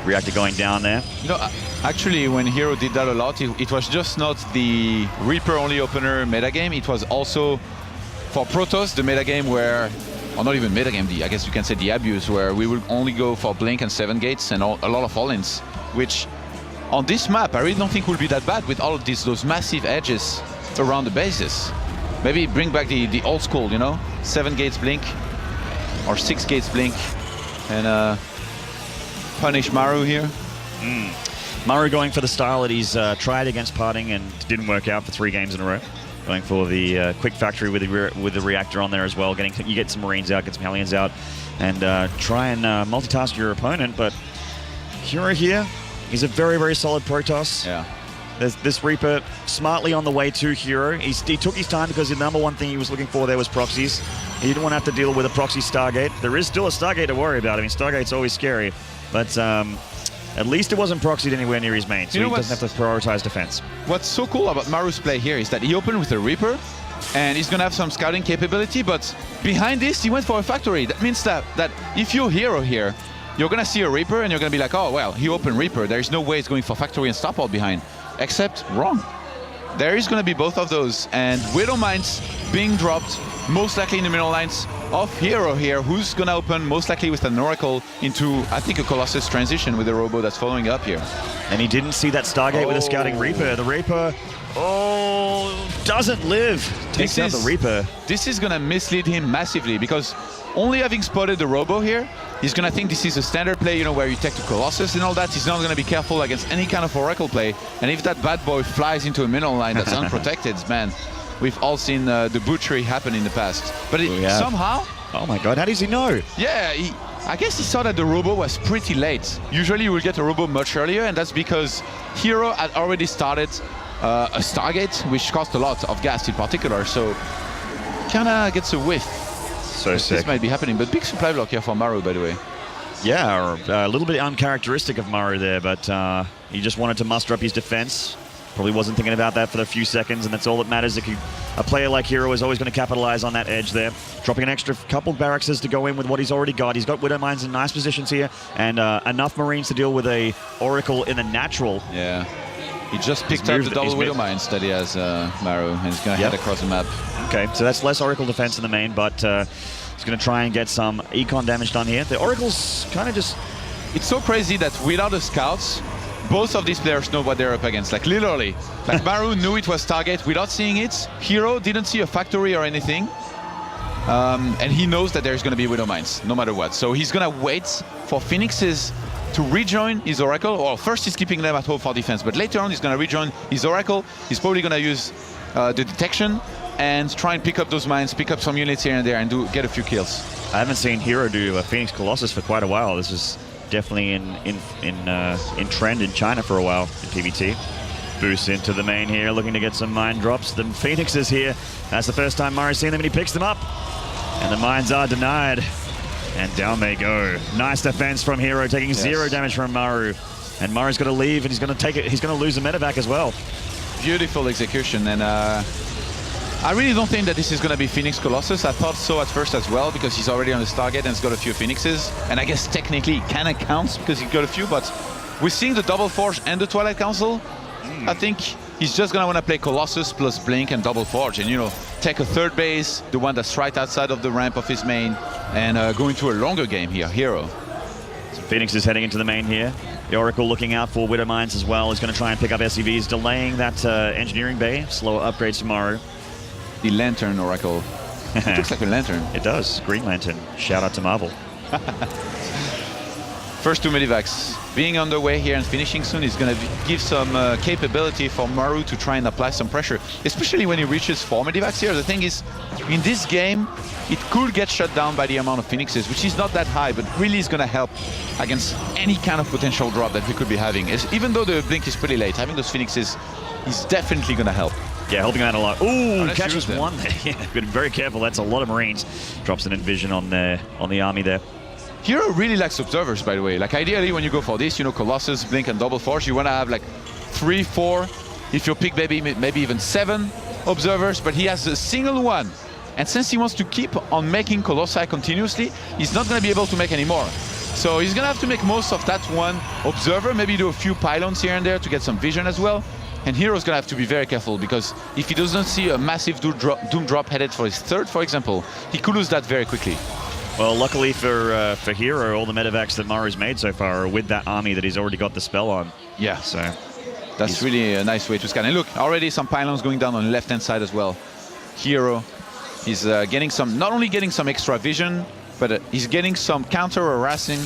Speaker 5: Reactor going down there.
Speaker 6: You know, actually, when herO did that a lot, it was just not the Reaper-only opener metagame, it was also, for Protoss, the metagame where, or not even metagame, I guess you can say the abuse, where we will only go for Blink and 7 gates and a lot of all-ins, which, on this map, I really don't think will be that bad with all of those massive edges around the bases. Maybe bring back the old school, you know? 7 gates Blink, or 6 gates Blink, and punish Maru here.
Speaker 5: Maru going for the style that he's tried against parting and didn't work out for 3 games in a row. Going for the quick factory with the reactor on there as well. You get some Marines out, get some Hellions out, and try and multitask your opponent. But herO here, he's a very, very solid Protoss.
Speaker 6: Yeah.
Speaker 5: There's this Reaper smartly on the way to herO. He took his time because the number one thing he was looking for there was proxies. He didn't want to have to deal with a proxy Stargate. There is still a Stargate to worry about. I mean, Stargate's always scary. But at least it wasn't proxied anywhere near his main, so he doesn't have to prioritize defense.
Speaker 6: What's so cool about Maru's play here is that he opened with a Reaper, and he's going to have some scouting capability, but behind this, he went for a factory. That means that if you're herO here, you're going to see a Reaper, and you're going to be like, oh, well, he opened Reaper. There's no way he's going for factory and stop out behind. Except wrong. There is going to be both of those, and Widow Mines being dropped, most likely in the middle lines of herO here, who's going to open most likely with an Oracle into, I think, a Colossus transition with a Robo that's following up here.
Speaker 5: And he didn't see that Stargate with a scouting Reaper. The Reaper, doesn't live. Takes out the Reaper.
Speaker 6: This is going to mislead him massively, because only having spotted the Robo here, he's going to think this is a standard play, you know, where you take the Colossus and all that. He's not going to be careful against any kind of Oracle play. And if that bad boy flies into a mineral line that's unprotected, man, we've all seen the butchery happen in the past. But somehow...
Speaker 5: Oh my god, how does he know?
Speaker 6: Yeah, I guess he saw that the Robo was pretty late. Usually you will get a Robo much earlier, and that's because herO had already started a Stargate, which cost a lot of gas in particular. So kind of gets a whiff.
Speaker 5: So sick.
Speaker 6: This might be happening, but big supply block here for Maru, by the way.
Speaker 5: Yeah, a little bit uncharacteristic of Maru there, but he just wanted to muster up his defense. Probably wasn't thinking about that for the few seconds, and that's all that matters. A player like herO is always going to capitalize on that edge there. Dropping an extra couple barracks to go in with what he's already got. He's got Widow Mines in nice positions here, and enough Marines to deal with a Oracle in the natural.
Speaker 6: Yeah. He just picked up the double Widow Mines that he has, Maru, and he's going to head across the map.
Speaker 5: Okay, so that's less Oracle defense in the main, but he's going to try and get some econ damage done here. The Oracle's kind of just...
Speaker 6: It's so crazy that without the scouts, both of these players know what they're up against. Like literally, like Maru knew it was target without seeing it. herO didn't see a factory or anything. And he knows that there's going to be Widow Mines, no matter what. So he's going to wait for Phoenixes to rejoin his Oracle, or first he's keeping them at home for defense, but later on he's going to rejoin his Oracle. He's probably going to use the detection and try and pick up those mines, pick up some units here and there, and get a few kills.
Speaker 5: I haven't seen herO do a Phoenix Colossus for quite a while. This is definitely in trend in China for a while in PvT. Boosts into the main here, looking to get some mine drops. The Phoenixes here. That's the first time Maru's seen them, and he picks them up. And the mines are denied. And down they go. Nice defense from herO, taking 0 damage from Maru. And Maru's got to leave, and he's going to take it. He's going to lose the medevac as well.
Speaker 6: Beautiful execution, and I really don't think that this is going to be Phoenix Colossus. I thought so at first as well, because he's already on his target and he's got a few Phoenixes. And I guess technically it kind of counts because he got a few, but we're seeing the Double Forge and the Twilight Council. I think he's just going to want to play Colossus plus Blink and Double Forge, and, you know, take a third base, the one that's right outside of the ramp of his main, and go into a longer game here, herO.
Speaker 5: So Phoenix is heading into the main here. The Oracle looking out for Widow Mines as well. He's going to try and pick up SCVs, delaying that engineering bay. Slower upgrades to Maru.
Speaker 6: The Lantern Oracle. It looks like a lantern.
Speaker 5: It does. Green Lantern. Shout out to Marvel.
Speaker 6: First two medivacs being on the way here and finishing soon is going to give some capability for Maru to try and apply some pressure, especially when he reaches 4 medivacs here. The thing is, in this game, it could get shut down by the amount of Phoenixes, which is not that high, but really is going to help against any kind of potential drop that we could be having. Even though the blink is pretty late, having those Phoenixes is definitely going to help.
Speaker 5: Yeah, helping out a lot. Ooh, catches
Speaker 6: them.
Speaker 5: one there. Yeah, been very careful. That's a lot of Marines. Drops an Envision on the army there.
Speaker 6: herO really likes observers, by the way. Like ideally, when you go for this, you know, Colossus, Blink, and Double Force, you want to have like 3, 4, if you pick maybe even 7 observers, but he has a single one. And since he wants to keep on making Colossi continuously, he's not going to be able to make any more. So he's going to have to make most of that one observer, maybe do a few pylons here and there to get some vision as well. And herO's going to have to be very careful, because if he doesn't see a massive Doom drop headed for his third, for example, he could lose that very quickly.
Speaker 5: Well, luckily for herO, all the medevacs that Maru's made so far are with that army that he's already got the spell on.
Speaker 6: Yeah,
Speaker 5: so
Speaker 6: that's really a nice way to scan. And look, already some pylons going down on the left-hand side as well. herO is getting some, not only getting some extra vision, but he's getting some counter-harassing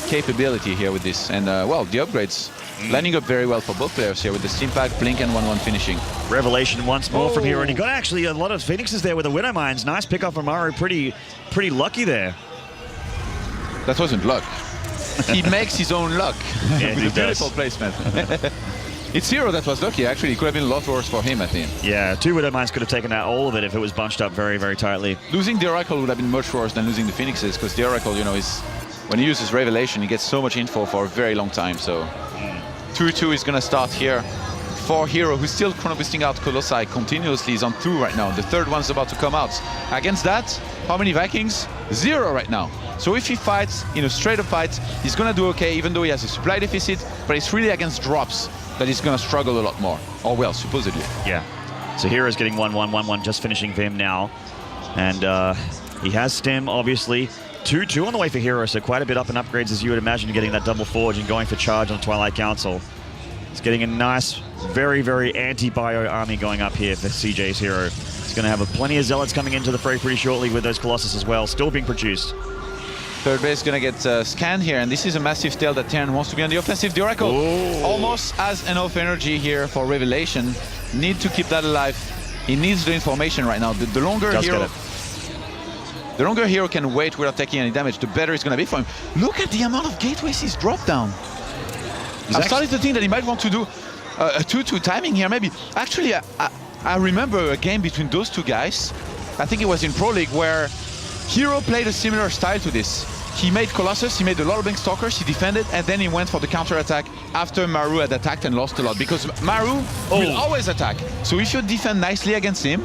Speaker 6: capability here with this. And well, the upgrades lining up very well for both players here with the Steam Pack, Blink, and 1-1 finishing.
Speaker 5: Revelation once more from herO, and he got actually a lot of Phoenixes there with the Widow Mines. Nice pickup from Maru, pretty lucky there.
Speaker 6: That wasn't luck. He makes his own luck.
Speaker 5: Yeah,
Speaker 6: with a beautiful placement. It's herO that was lucky, actually. It could have been a lot worse for him, I think.
Speaker 5: Yeah, 2 Widow Mines could have taken out all of it if it was bunched up very, very tightly.
Speaker 6: Losing the Oracle would have been much worse than losing the Phoenixes, because the Oracle, you know, is, when he uses Revelation, he gets so much info for a very long time. So 2-2 is going to start here for herO, who's still chrono boosting out Colossi continuously. He's on 2 right now. The third one's about to come out. Against that, how many Vikings? 0 right now. So if he fights in a straight up fight, he's going to do okay, even though he has a supply deficit, but it's really against drops that he's going to struggle a lot more. Or well, supposedly.
Speaker 5: Yeah. So herO's getting 1-1, 1-1, just finishing for him now. And he has Stim, obviously. 2-2 on the way for herO, so quite a bit up in upgrades, as you would imagine, getting that Double Forge and going for charge on Twilight Council. He's getting a nice, very, very anti-bio army going up here for CJ's herO. He's going to have plenty of Zealots coming into the fray pretty shortly with those Colossus as well, still being produced.
Speaker 6: Third base going to get scanned here, and this is a massive tail that Terran wants to be on the offensive. The Oracle almost has enough energy here for Revelation. Need to keep that alive. He needs the information right now. The longer herO can wait without taking any damage, the better it's going to be for him. Look at the amount of gateways he's dropped down. I'm starting to think that he might want to do a 2-2 timing here, maybe. Actually, I remember a game between those two guys. I think it was in Pro League, where herO played a similar style to this. He made Colossus, he made a lot of Blink Stalkers, he defended, and then he went for the counter-attack after Maru had attacked and lost a lot, because Maru will always attack. So if you defend nicely against him,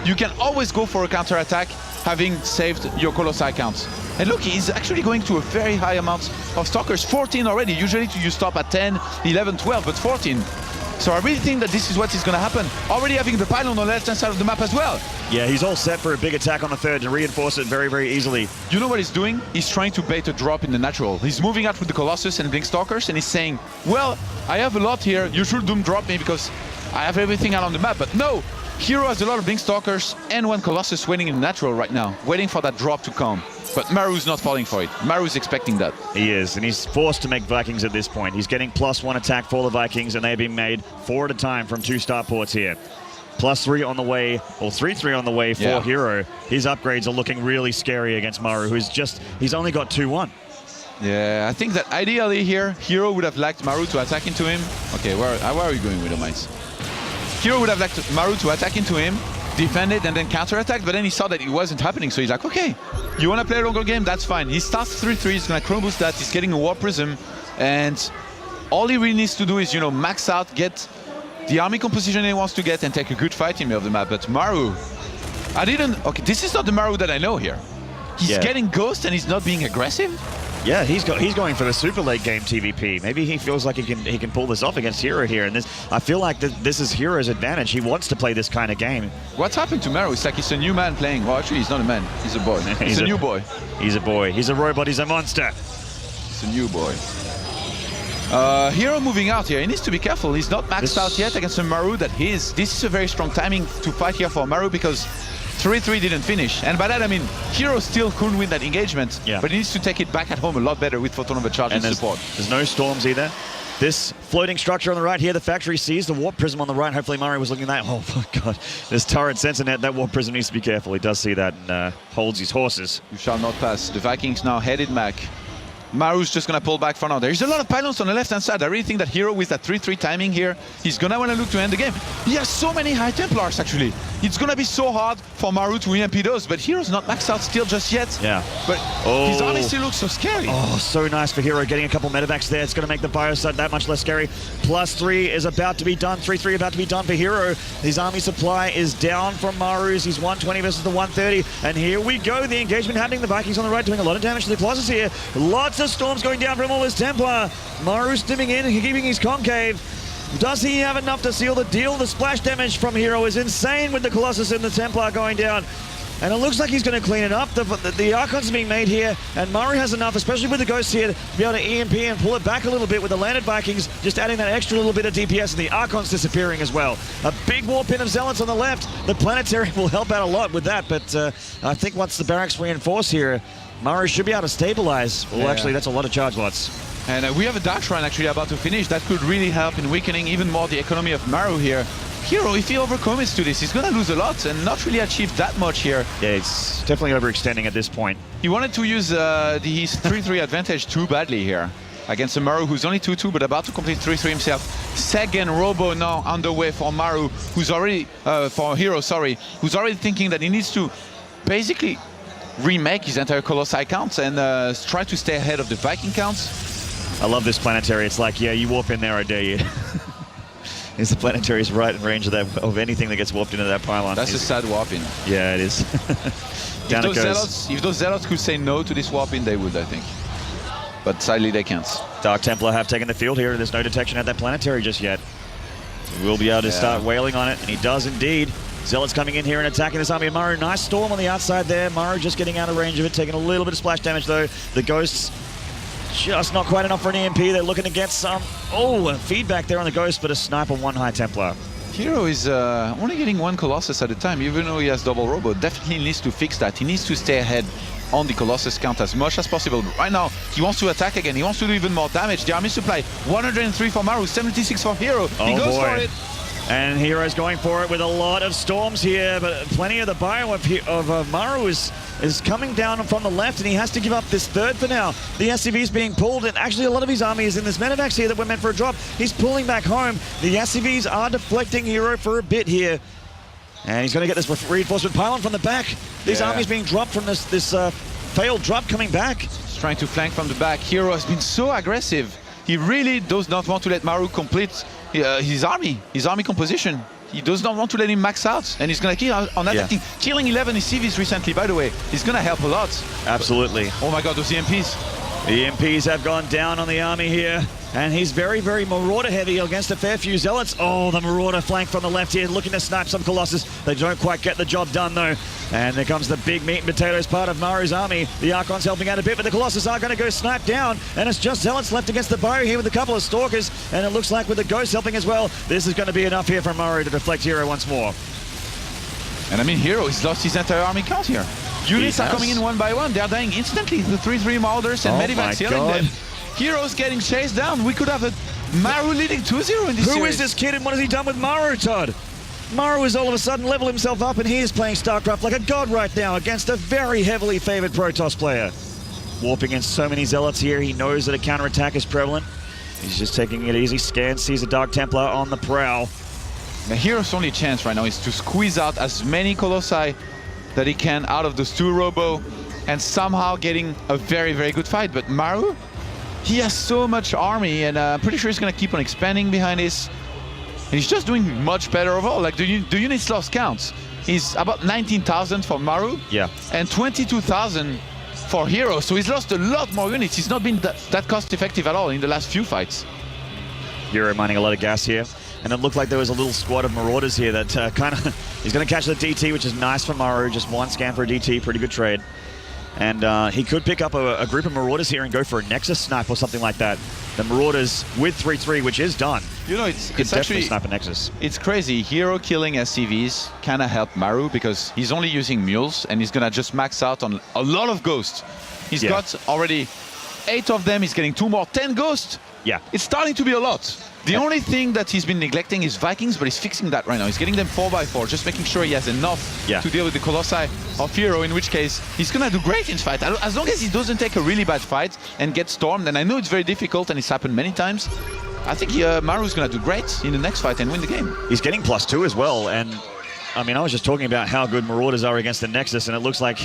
Speaker 6: you can always go for a counter-attack, having saved your Colossi count. And look, he's actually going to a very high amount of Stalkers, 14 already. Usually you stop at 10, 11, 12, but 14. So I really think that this is what is going to happen. Already having the pylon on the left-hand side of the map as well.
Speaker 5: Yeah, he's all set for a big attack on the third to reinforce it very, very easily.
Speaker 6: You know what he's doing? He's trying to bait a drop in the natural. He's moving out with the Colossus and Blinkstalkers, and he's saying, well, I have a lot here. You should Doom drop me because I have everything out on the map. But no, herO has a lot of Blinkstalkers and one Colossus waiting in the natural right now, waiting for that drop to come. But Maru's not falling for it. Maru's expecting that.
Speaker 5: He is, and he's forced to make Vikings at this point. He's getting +1 attack for the Vikings, and they're being made 4 at a time from 2 starports here. +3 on the way, or 3-3 on the way for herO. His upgrades are looking really scary against Maru, he's only got 2-1.
Speaker 6: Yeah, I think that ideally here, herO would have liked Maru to attack into him. Okay, where are you going with the mice? herO would have liked Maru to attack into him, defend it, and then counterattack, but then he saw that it wasn't happening, so he's like, okay, you want to play a longer game? That's fine. He starts 3-3, he's going to Chrome Boost that, he's getting a Warp Prism, and all he really needs to do is, you know, max out, get the army composition he wants to get, and take a good fight in the middle of the map. But Maru, okay, this is not the Maru that I know here. He's getting Ghost and he's not being aggressive.
Speaker 5: Yeah, he's going for the super late game TvP. Maybe he feels like he can pull this off against herO here, and I feel like this is herO's advantage. He wants to play this kind of game.
Speaker 6: What's happened to Maru? It's like he's a new man playing. Well, actually, he's not a man. He's a boy. He's a new boy.
Speaker 5: He's a boy. He's a robot. He's a monster.
Speaker 6: He's a new boy. herO moving out here. He needs to be careful. He's not maxed out yet against a Maru that this is a very strong timing to fight here for Maru because 3-3 didn't finish. And by that, I mean, herO still couldn't win that engagement, but he needs to take it back at home a lot better with Photon Overcharge and support.
Speaker 5: There's no storms either. This floating structure on the right here, the factory sees the Warp Prism on the right. Hopefully Maru was looking at that. Oh my God, this turret sensor net, that Warp Prism needs to be careful. He does see that and holds his horses.
Speaker 6: You shall not pass. The Vikings now headed back. Maru's just going to pull back for now. There's a lot of pylons on the left-hand side. I really think that herO with that 3-3 timing here, he's going to want to look to end the game. He has so many High Templars, actually. It's going to be so hard for Maru to EMP those, but herO's not maxed out still just yet.
Speaker 5: Yeah.
Speaker 6: But his army still looks so scary.
Speaker 5: Oh, so nice for herO getting a couple medevacs there. It's going to make the biosite that much less scary. +3 is about to be done. 3-3 about to be done for herO. His army supply is down from Maru's. He's 120 versus the 130. And here we go. The engagement happening. The Vikings on the right doing a lot of damage to the Colossus here. Lots of storms going down from all his Templar. Maru stimming in and keeping his concave. Does he have enough to seal the deal? The splash damage from herO is insane with the Colossus and the Templar going down. And it looks like he's going to clean it up. The Archons are being made here, and Maru has enough, especially with the Ghosts here, to be able to EMP and pull it back a little bit with the landed Vikings, just adding that extra little bit of DPS, and the Archons disappearing as well. A big warp in of Zealots on the left. The Planetary will help out a lot with that, but I think once the barracks reinforce here, Maru should be able to stabilize. Well, actually, that's a lot of charge lots.
Speaker 6: And we have a Dark Shrine actually about to finish. That could really help in weakening even more the economy of Maru here. herO, if he overcommits to this, he's going to lose a lot and not really achieve that much here.
Speaker 5: Yeah, it's definitely overextending at this point.
Speaker 6: He wanted to use his 3-3 advantage too badly here against a Maru who's only 2-2 but about to complete 3-3 himself. Second Robo now underway for Maru, who's already, for herO, sorry, who's already thinking that he needs to basically remake his entire Colossi counts and try to stay ahead of the Viking counts.
Speaker 5: I love this Planetary. It's like, yeah, you warp in there, I dare you. Is the Planetary is right in range of anything that gets warped into that pylon.
Speaker 6: That's a sad warp-in.
Speaker 5: Yeah, it is. Down it goes.
Speaker 6: If those Zealots could say no to this warp-in, they would, I think. But sadly, they can't.
Speaker 5: Dark Templar have taken the field here. There's no detection at that Planetary just yet. He will be able to start wailing on it, and he does indeed. Zealots coming in here and attacking this army of Maru. Nice storm on the outside there. Maru just getting out of range of it, taking a little bit of splash damage though. The Ghosts just not quite enough for an EMP. They're looking to get some. Oh, feedback there on the Ghost, but a sniper, one High Templar.
Speaker 6: herO is only getting one Colossus at a time, even though he has double Robo. Definitely needs to fix that. He needs to stay ahead on the Colossus count as much as possible. Right now, he wants to attack again. He wants to do even more damage. The army supply, 103 for Maru, 76 for herO. He goes for it.
Speaker 5: And herO's going for it with a lot of storms here, but plenty of the bio of Maru is coming down from the left, and he has to give up this third for now. The SCV's being pulled, and actually a lot of his army is in this medevacs here that were meant for a drop. He's pulling back home. The SCVs are deflecting herO for a bit here. And he's going to get this reinforcement pylon from the back. These armies being dropped from this failed drop coming back.
Speaker 6: He's trying to flank from the back. herO has been so aggressive. He really does not want to let Maru complete his army composition. He does not want to let him max out, and he's going to kill on attacking. Killing 11 CVs recently, by the way, is going to help a lot.
Speaker 5: Absolutely.
Speaker 6: Oh my God, those EMPs.
Speaker 5: The EMPs have gone down on the army here, and he's very, very Marauder heavy against a fair few Zealots. Oh, the Marauder flank from the left here, looking to snipe some Colossus. They don't quite get the job done, though. And there comes the big meat and potatoes part of Maru's army. The Archon's helping out a bit, but the Colossus are going to go snipe down, and it's just Zealots left against the bow here with a couple of Stalkers, and it looks like with the Ghost helping as well, this is going to be enough here for Maru to deflect herO once more.
Speaker 6: And I mean, herO has lost his entire army count here. Units are coming in one by one. They're dying instantly. The 3-3 Marauders and Medivacs killing them. herO's getting chased down. We could have a Maru leading 2-0 in this series.
Speaker 5: Who is this kid and what has he done with Maru, Todd? Maru has all of a sudden leveled himself up and he is playing StarCraft like a god right now against a very heavily favored Protoss player. Warping in so many Zealots here. He knows that a counterattack is prevalent. He's just taking it easy. Scans, sees a Dark Templar on the prowl.
Speaker 6: Now, herO's only chance right now is to squeeze out as many Colossi that he can out of those two Robo and somehow getting a very, very good fight. But Maru, he has so much army, and I'm pretty sure he's going to keep on expanding behind this. And he's just doing much better overall. Like, the units lost counts. He's about 19,000 for Maru, and 22,000 for herO. So he's lost a lot more units. He's not been that cost effective at all in the last few fights.
Speaker 5: herO mining a lot of gas here. And it looked like there was a little squad of Marauders here that kind of... He's going to catch the DT, which is nice for Maru. Just one scan for a DT, pretty good trade. And he could pick up a group of Marauders here and go for a Nexus snipe or something like that. The Marauders with 3-3, which is done.
Speaker 6: You know, it's
Speaker 5: definitely
Speaker 6: actually...
Speaker 5: snipe a Nexus.
Speaker 6: It's crazy. herO killing SCVs kind of helped Maru because he's only using mules and he's going to just max out on a lot of ghosts. He's got already 8 of them. He's getting 2 more, 10 ghosts.
Speaker 5: Yeah.
Speaker 6: It's starting to be a lot. The only thing that he's been neglecting is Vikings, but he's fixing that right now. He's getting them 4x4, just making sure he has enough to deal with the Colossi of herO, in which case he's going to do great in this fight. As long as he doesn't take a really bad fight and get stormed, and I know it's very difficult and it's happened many times, I think Maru's going to do great in the next fight and win the game.
Speaker 5: He's getting +2 as well, and I mean, I was just talking about how good Marauders are against the Nexus, and it looks like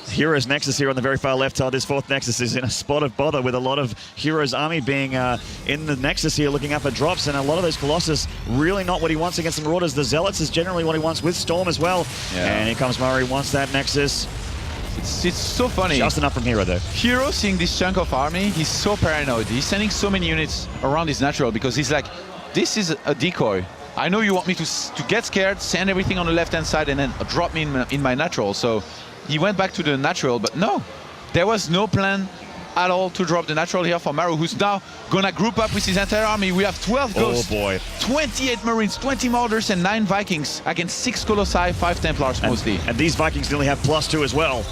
Speaker 5: herO's Nexus here on the very far left side. This 4th Nexus is in a spot of bother with a lot of herO's army being in the Nexus here looking up for drops, and a lot of those Colossus really not what he wants against the Marauders. The Zealots is generally what he wants with Storm as well. And here comes Maru, wants that Nexus.
Speaker 6: It's so funny.
Speaker 5: Just enough from herO though.
Speaker 6: herO seeing this chunk of army, he's so paranoid. He's sending so many units around his natural because he's like, this is a decoy. I know you want me to get scared, send everything on the left-hand side and then drop me in my natural. So he went back to the natural, but no, there was no plan at all to drop the natural here for Maru, who's now gonna group up with his entire army. We have 12 ghosts, 28 Marines, 20 Marauders, and 9 Vikings against 6 Colossi, 5 Templars mostly.
Speaker 5: And these Vikings nearly have +2 as well.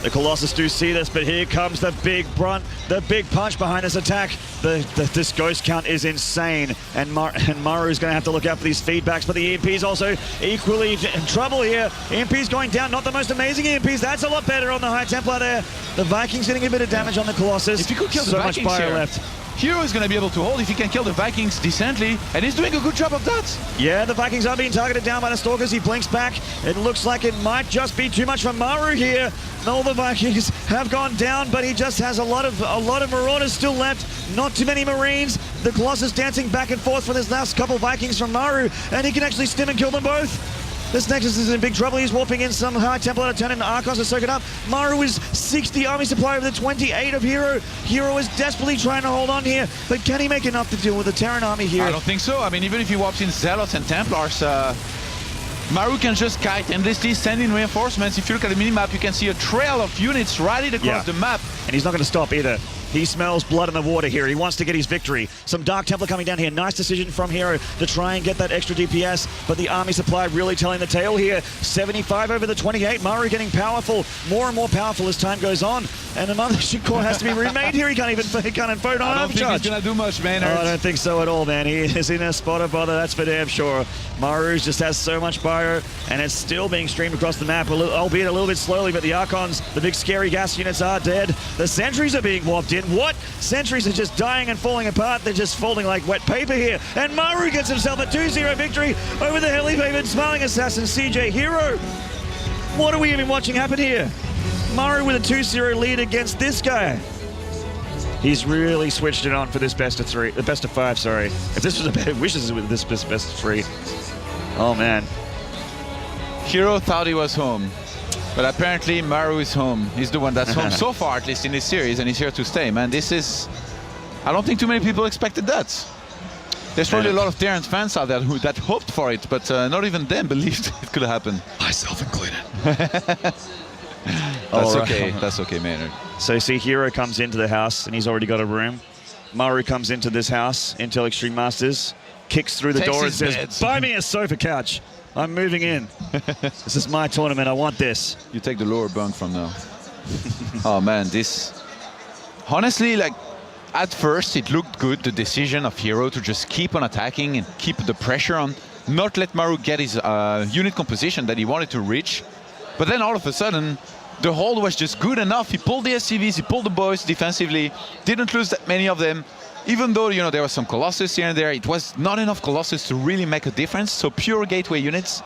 Speaker 5: The Colossus do see this, but here comes the big brunt, the big punch behind this attack. This ghost count is insane, and Maru's going to have to look out for these feedbacks, but the EMP's also equally in trouble here. EMP's going down, not the most amazing EMPs. That's a lot better on the High Templar there. The Vikings getting a bit of damage on the Colossus.
Speaker 6: If you could kill the
Speaker 5: so
Speaker 6: Vikings
Speaker 5: much fire
Speaker 6: here,
Speaker 5: left.
Speaker 6: herO is going to be able to hold if he can kill the Vikings decently, and he's doing a good job of that.
Speaker 5: Yeah, the Vikings are being targeted down by the Stalkers. He blinks back. It looks like it might just be too much for Maru here. No, the Vikings have gone down, but he just has a lot of Marauders still left. Not too many Marines. The Colossus dancing back and forth for this last couple Vikings from Maru, and he can actually stim and kill them both. This Nexus is in big trouble. He's warping in some High Templar to turn into Archons to soak it up. Maru is 60 army supply of the 28 of herO. herO is desperately trying to hold on here, but can he make enough to deal with the Terran army here?
Speaker 6: I don't think so. I mean, even if he warps in Zealots and Templars, Maru can just kite endlessly, send in reinforcements. If you look at the minimap, you can see a trail of units rallied across the map.
Speaker 5: And he's not going to stop either. He smells blood in the water here. He wants to get his victory. Some Dark Templar coming down here. Nice decision from herO to try and get that extra DPS, but the army supply really telling the tale here. 75 over the 28. Maru getting powerful, more and more powerful as time goes on. And another ship core has to be remade here. He can't even vote on overcharge.
Speaker 6: I don't think he's going to do much, man.
Speaker 5: I don't think so at all, man. He is in a spot of bother, that's for damn sure. Maru just has so much fire, and it's still being streamed across the map, albeit a little bit slowly, but the Archons, the big scary gas units are dead. The sentries are being warped in. What? Sentries are just dying and falling apart. They're just folding like wet paper here. And Maru gets himself a 2-0 victory over the heavily favored smiling assassin CJ herO. What are we even watching happen here? Maru with a 2-0 lead against this guy. He's really switched it on for this best of 5, sorry. If this was a better wishes with this best of 3. Oh man.
Speaker 6: herO thought he was home. But apparently Maru is home. He's the one that's home so far, at least in this series, and he's here to stay, man. This is... I don't think too many people expected that. There's probably a lot of Terran fans out there that hoped for it, but not even them believed it could happen.
Speaker 2: Myself included.
Speaker 6: That's okay. That's okay, Maynard.
Speaker 5: So you see herO comes into the house and he's already got a room. Maru comes into this house, Intel Extreme Masters, kicks through the
Speaker 6: Takes
Speaker 5: door and
Speaker 6: his
Speaker 5: says,
Speaker 6: meds.
Speaker 5: buy me a sofa couch. I'm moving in. This is my tournament. I want this.
Speaker 6: You take the lower bunk from now. Oh man, this... Honestly, like, at first it looked good, the decision of herO to just keep on attacking and keep the pressure on, not let Maru get his unit composition that he wanted to reach. But then all of a sudden, the hold was just good enough. He pulled the SCVs, he pulled the boys defensively, didn't lose that many of them. Even though, you know, there was some Colossus here and there, it was not enough Colossus to really make a difference. So pure gateway units,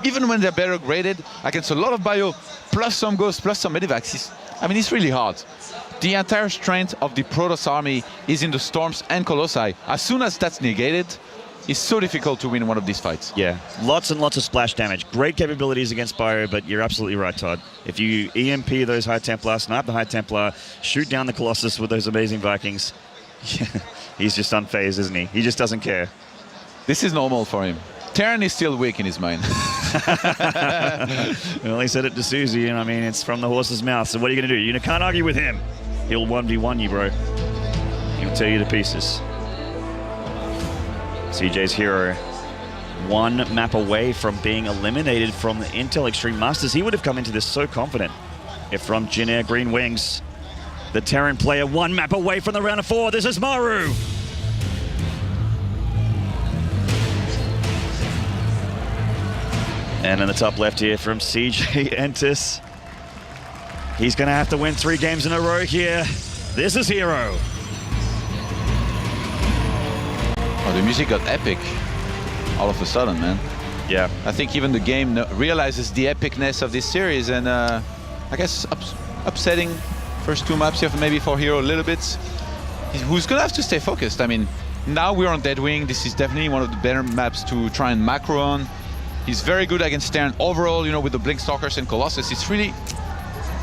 Speaker 6: even when they're better graded, against a lot of bio, plus some Ghosts, plus some Medivacs, I mean, it's really hard. The entire strength of the Protoss army is in the Storms and Colossi. As soon as that's negated, it's so difficult to win one of these fights.
Speaker 5: Yeah, lots and lots of splash damage. Great capabilities against bio, but you're absolutely right, Todd. If you EMP those High Templar, snipe the High Templar, shoot down the Colossus with those amazing Vikings, he's just unfazed, isn't he? He just doesn't care.
Speaker 6: This is normal for him. Terran is still weak in his mind.
Speaker 5: Well, he said it to Susie, and I mean, it's from the horse's mouth. So what are you going to do? You can't argue with him. He'll 1v1 you, bro. He'll tear you to pieces. CJ's herO, one map away from being eliminated from the Intel Extreme Masters. He would have come into this so confident if from Jin Air Green Wings. The Terran player one map away from the round of 4. This is Maru. And in the top left here from CJ Entis. He's going to have to win 3 games in a row here. This is herO.
Speaker 6: Oh, the music got epic all of a sudden, man.
Speaker 5: Yeah.
Speaker 6: I think even the game realizes the epicness of this series, and I guess upsetting first 2 maps here maybe for herO a little bit. Who's gonna have to stay focused? I mean, now we're on Deadwing. This is definitely one of the better maps to try and macro on. He's very good against Terran overall, you know, with the Blink Stalkers and Colossus. It's really,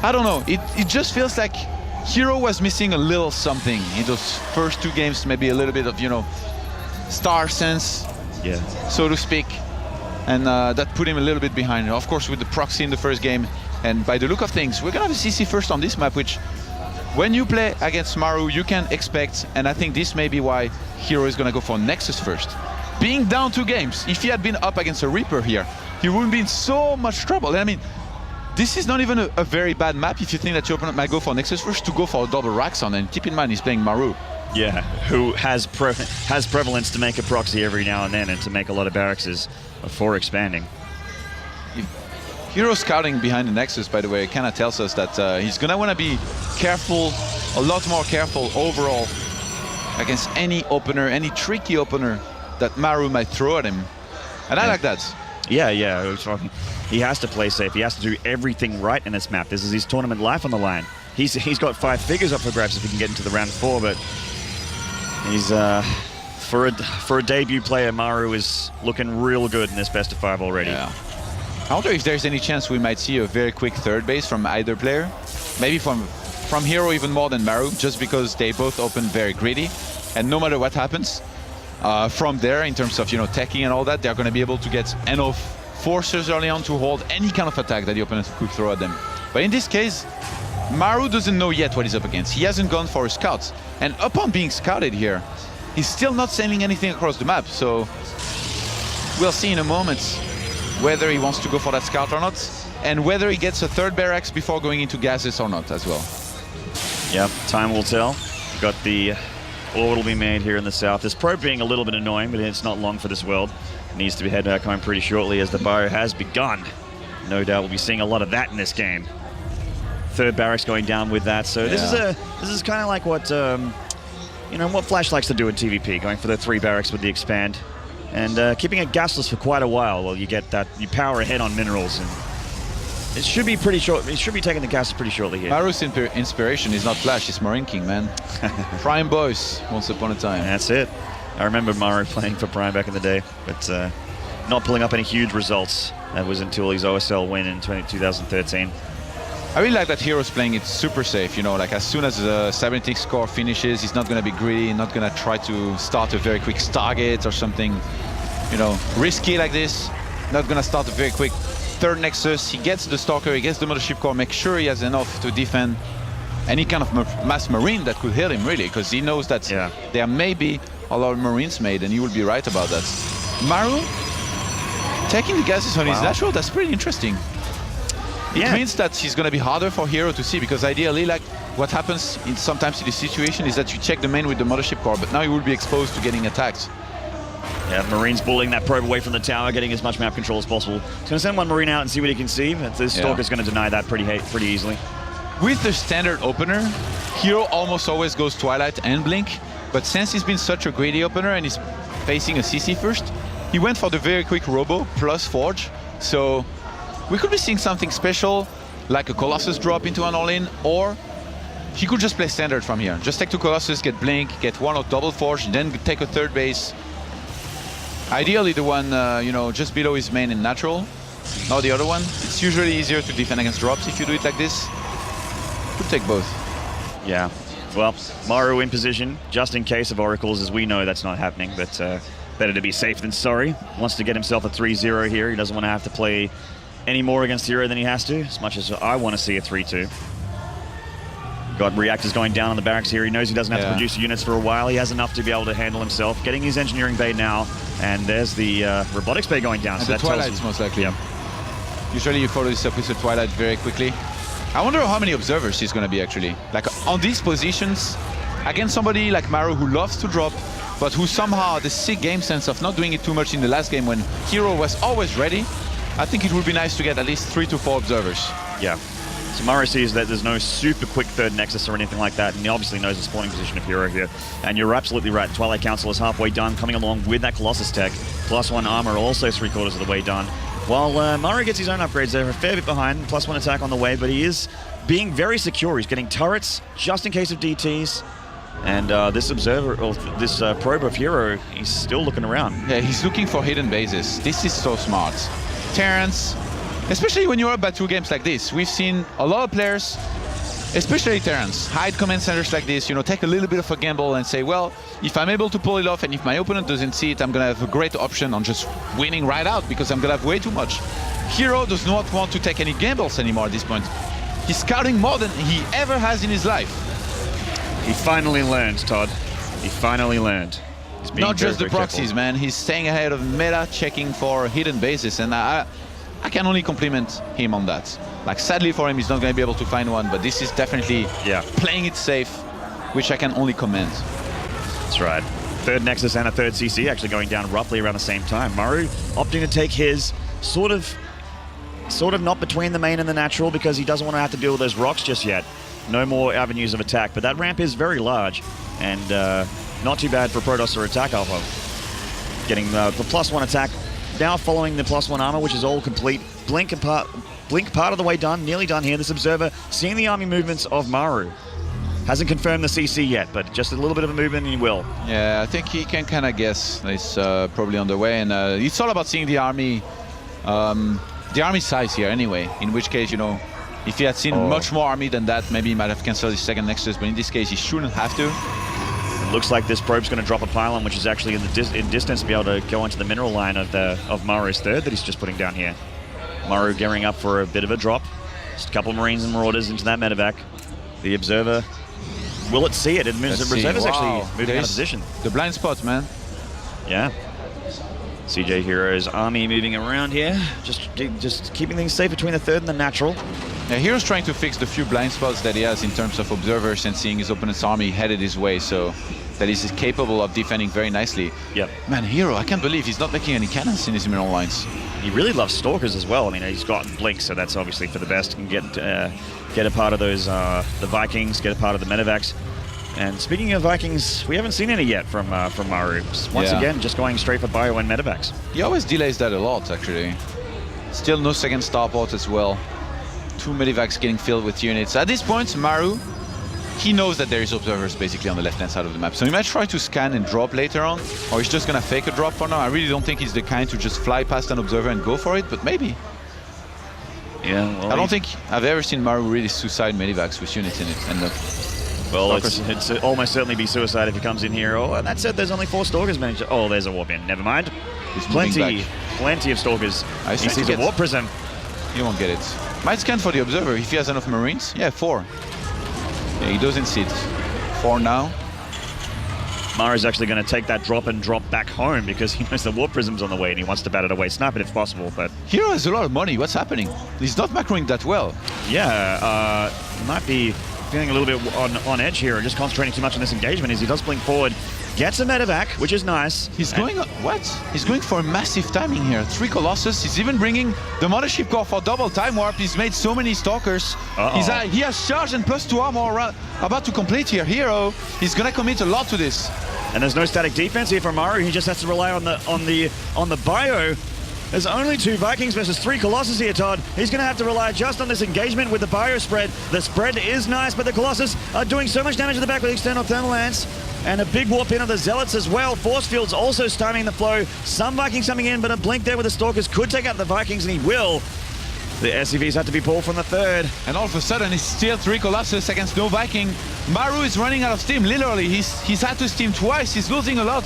Speaker 6: I don't know, it just feels like herO was missing a little something in those first 2 games, maybe a little bit of, you know, star sense,
Speaker 5: Yeah.
Speaker 6: so to speak, and that put him a little bit behind. Of course, with the proxy in the first game, and by the look of things, we're gonna have a CC first on this map, which when you play against Maru, you can expect, and I think this may be why herO is gonna go for Nexus first. Being down 2 games, if he had been up against a Reaper here, he wouldn't be in so much trouble. And I mean, this is not even a very bad map if you think that your opponent might go for Nexus first to go for a double Raxon, and keep in mind he's playing Maru.
Speaker 5: Yeah, who has prevalence to make a proxy every now and then and to make a lot of barracks before expanding.
Speaker 6: herO scouting behind the Nexus, by the way, kind of tells us that he's gonna want to be careful, a lot more careful overall against any opener, any tricky opener that Maru might throw at him. And I like that.
Speaker 5: Yeah, he has to play safe. He has to do everything right in this map. This is his tournament life on the line. He's got 5 figures up for grabs if he can get into the round 4, but he's for a debut player, Maru is looking real good in this best of 5 already.
Speaker 6: Yeah. I wonder if there's any chance we might see a very quick third base from either player. Maybe from herO even more than Maru, just because they both open very greedy. And no matter what happens, from there, in terms of, you know, teching and all that, they're going to be able to get enough forces early on to hold any kind of attack that the opponent could throw at them. But in this case, Maru doesn't know yet what he's up against. He hasn't gone for his scouts. And upon being scouted here, he's still not sending anything across the map. So we'll see in a moment whether he wants to go for that scout or not, and whether he gets a third barracks before going into gases or not as well.
Speaker 5: Yep, time will tell. Got the orbital being made here in the south. This probe being a little bit annoying, but it's not long for this world. It needs to be headed back home pretty shortly as the bio has begun. No doubt we'll be seeing a lot of that in this game. Third barracks going down with that. So this is kind of like what you know, what Flash likes to do in TvP, going for the 3 barracks with the expand and keeping it gasless for quite a while. Well, you get that, you power ahead on minerals, and it should be pretty short. It should be taking the gases pretty shortly here.
Speaker 6: Maru's inspiration is not Flash, it's Marine King, man. Prime boys, once upon a time.
Speaker 5: That's it. I remember Maru playing for Prime back in the day, but not pulling up any huge results. That was until his OSL win in 2013.
Speaker 6: I really like that herO's playing it super safe, you know, like as soon as the cybernetics core finishes, he's not going to be greedy, not going to try to start a very quick Stargate or something, you know, risky like this. Not going to start a very quick third Nexus. He gets the Stalker, he gets the Mothership Core, make sure he has enough to defend any kind of mass Marine that could hit him, really, because he knows that there may be a lot of Marines made, and he will be right about that. Maru taking the gases on his natural, that's pretty interesting. It means that he's going to be harder for herO to see, because ideally, like, what happens sometimes in this situation is that you check the main with the Mothership Core, but now you will be exposed to getting attacked.
Speaker 5: Yeah, Marine's bullying that probe away from the tower, getting as much map control as possible. He's going to send one Marine out and see what he can see, but this Stalker's going to deny that pretty easily.
Speaker 6: With the standard opener, herO almost always goes Twilight and Blink, but since he's been such a greedy opener and he's facing a CC first, he went for the very quick Robo plus Forge, so we could be seeing something special, like a Colossus drop into an all-in, or he could just play standard from here. Just take two Colossus, get Blink, get one or double Forge, and then take a third base. Ideally the one, you know, just below his main in natural, not the other one. It's usually easier to defend against drops if you do it like this. Could take both.
Speaker 5: Yeah, well, Maru in position, just in case of Oracles, as we know that's not happening, but better to be safe than sorry. Wants to get himself a 3-0 here. He doesn't want to have to play any more against herO than he has to, as much as I want to see a 3-2. Got reactors going down on the barracks here. He knows he doesn't have to produce units for a while. He has enough to be able to handle himself. Getting his engineering bay now, and there's the robotics bay going down.
Speaker 6: And
Speaker 5: so
Speaker 6: the
Speaker 5: that
Speaker 6: Twilight's most likely.
Speaker 5: Yep.
Speaker 6: Usually you follow this up with the Twilight very quickly. I wonder how many observers he's going to be actually. Like on these positions, against somebody like Maru who loves to drop, but who somehow had the sick game sense of not doing it too much in the last game when herO was always ready. I think it would be nice to get at least 3 to 4 observers.
Speaker 5: Yeah. So Maru sees that there's no super quick third Nexus or anything like that, and he obviously knows the spawning position of herO here. And you're absolutely right, Twilight Council is halfway done, coming along with that Colossus tech. +1 armor, also 3/4 of the way done. While Maru gets his own upgrades, they're a fair bit behind, +1 attack on the way, but he is being very secure. He's getting turrets just in case of DTs. And this observer, or this probe of herO, he's still looking around.
Speaker 6: Yeah, he's looking for hidden bases. This is so smart. Terrence, especially when you're up by 2 games like this, we've seen a lot of players, especially Terrence, hide command centers like this, you know, take a little bit of a gamble and say, well, if I'm able to pull it off and if my opponent doesn't see it, I'm going to have a great option on just winning right out because I'm going to have way too much. herO does not want to take any gambles anymore at this point. He's scouting more than he ever has in his life.
Speaker 5: He finally learned, Todd. He finally learned. He's being
Speaker 6: not just the
Speaker 5: very
Speaker 6: proxies,
Speaker 5: careful.
Speaker 6: man. He's staying ahead of meta, checking for hidden bases, and I can only compliment him on that. Like, sadly for him, he's not going to be able to find one, but this is definitely playing it safe, which I can only commend.
Speaker 5: That's right. Third Nexus and a third CC actually going down roughly around the same time. Maru opting to take his sort of not between the main and the natural because he doesn't want to have to deal with those rocks just yet. No more avenues of attack, but that ramp is very large and not too bad for Protoss or Attack Alpha. Getting the +1 attack, now following the +1 armor, which is all complete. Blink part of the way done, nearly done here. This observer seeing the army movements of Maru. Hasn't confirmed the CC yet, but just a little bit of a movement and he will.
Speaker 6: Yeah, I think he can kind of guess it's probably on the way, and it's all about seeing the army size here anyway, in which case, you know, if he had seen much more army than that, maybe he might have cancelled his second Nexus, but in this case, he shouldn't have to.
Speaker 5: It looks like this probe's going to drop a pylon, which is actually in distance to be able to go into the mineral line of Maru's third that he's just putting down here. Maru gearing up for a bit of a drop. Just a couple of Marines and Marauders into that medevac. The Observer, will it see it? It moves. The Observer's actually moving out of position.
Speaker 6: The blind spots, man.
Speaker 5: Yeah. CJ herO's army moving around here, just keeping things safe between the third and the natural.
Speaker 6: Yeah, herO's trying to fix the few blind spots that he has in terms of observers and seeing his opponent's army headed his way, so that he's capable of defending very nicely.
Speaker 5: Yep.
Speaker 6: Man, herO, I can't believe he's not making any cannons in his mineral lines.
Speaker 5: He really loves Stalkers as well. I mean, he's got Blink, so that's obviously for the best. Can get a part of those the Vikings, get a part of the medevacs. And speaking of Vikings, we haven't seen any yet from Maru. Once again, just going straight for bio and medevacs.
Speaker 6: He always delays that a lot, actually. Still no second starport as well. 2 medevacs getting filled with units. At this point, Maru he knows that there is observers basically on the left-hand side of the map. So he might try to scan and drop later on, or he's just gonna fake a drop for now. I really don't think he's the kind to just fly past an observer and go for it, but maybe.
Speaker 5: Yeah, well,
Speaker 6: I don't think I've ever seen Maru really suicide medivacs with units in it. And
Speaker 5: well, it's almost certainly be suicide if he comes in here. Oh, and that said, there's only 4 Stalkers managed. Oh, there's a warp in. Never mind. There's plenty of Stalkers. He sees a warp prism.
Speaker 6: He won't get it. Might scan for the observer if he has enough Marines. Yeah, 4. Yeah, he doesn't see it. 4 now.
Speaker 5: Maru's actually going to take that drop and drop back home because he knows the warp prism's on the way and he wants to bat it away, snap it if possible. But
Speaker 6: herO has a lot of money. What's happening? He's not macroing that well.
Speaker 5: Yeah, he might be feeling a little bit on edge here and just concentrating too much on this engagement as he does blink forward. Gets a medevac, which is nice.
Speaker 6: He's going, what? He's going for a massive timing here. 3 Colossus. He's even bringing the Mothership Core for double time warp. He's made so many Stalkers. He has charge and +2 armor about to complete here. herO, he's gonna commit a lot to this.
Speaker 5: And there's no static defense here for Maru. He just has to rely on the bio. There's only 2 Vikings versus 3 Colossus here, Todd. He's going to have to rely just on this engagement with the bio spread. The spread is nice, but the Colossus are doing so much damage to the back with external thermal lance. And a big warp in of the Zealots as well. Force fields also stymieing the flow. Some Vikings coming in, but a blink there with the Stalkers could take out the Vikings, and he will. The SCVs have to be pulled from the 3rd.
Speaker 6: And all of a sudden, it's still 3 Colossus against no Viking. Maru is running out of steam, literally. He's had to steam twice. He's losing a lot.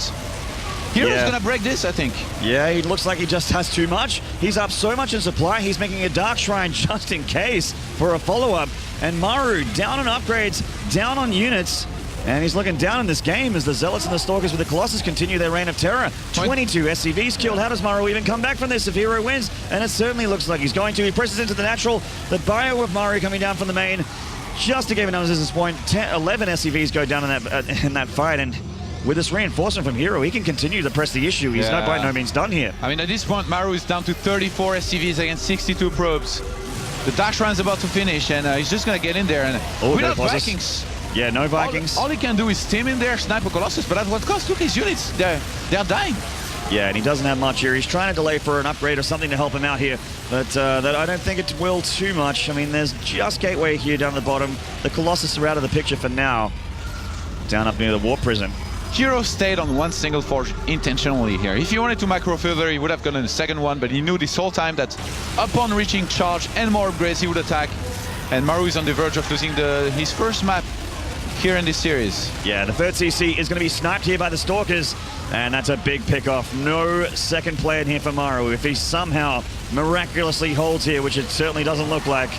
Speaker 6: herO's gonna break this, I think.
Speaker 5: Yeah, he looks like he just has too much. He's up so much in supply, he's making a Dark Shrine just in case for a follow-up. And Maru down on upgrades, down on units. And he's looking down in this game as the Zealots and the Stalkers with the Colossus continue their reign of terror. 22 SCVs killed. How does Maru even come back from this if herO wins? And it certainly looks like he's going to. He presses into the natural. The bio of Maru coming down from the main. Just to give an analysis point, 11 SCVs go down in that fight. And with this reinforcement from herO, he can continue to press the issue. He's by no means done here.
Speaker 6: I mean, at this point, Maru is down to 34 SCVs against 62 probes. The Dash Run's about to finish, and he's just going to get in there. And without Vikings.
Speaker 5: Yeah, no Vikings.
Speaker 6: All he can do is steam in there, snipe a Colossus, but at what cost? Look, his units, they're dying.
Speaker 5: Yeah, and he doesn't have much here. He's trying to delay for an upgrade or something to help him out here, but that I don't think it will too much. I mean, there's just Gateway here down the bottom. The Colossus are out of the picture for now. Down up near the Warp Prism.
Speaker 6: herO stayed on 1 single forge intentionally here. If he wanted to macro further, he would have gone in the 2nd one, but he knew this whole time that upon reaching charge and more upgrades, he would attack. And Maru is on the verge of losing his first map here in this series.
Speaker 5: Yeah, the 3rd CC is going to be sniped here by the Stalkers, and that's a big pick-off. No second player in here for Maru. If he somehow miraculously holds here, which it certainly doesn't look like,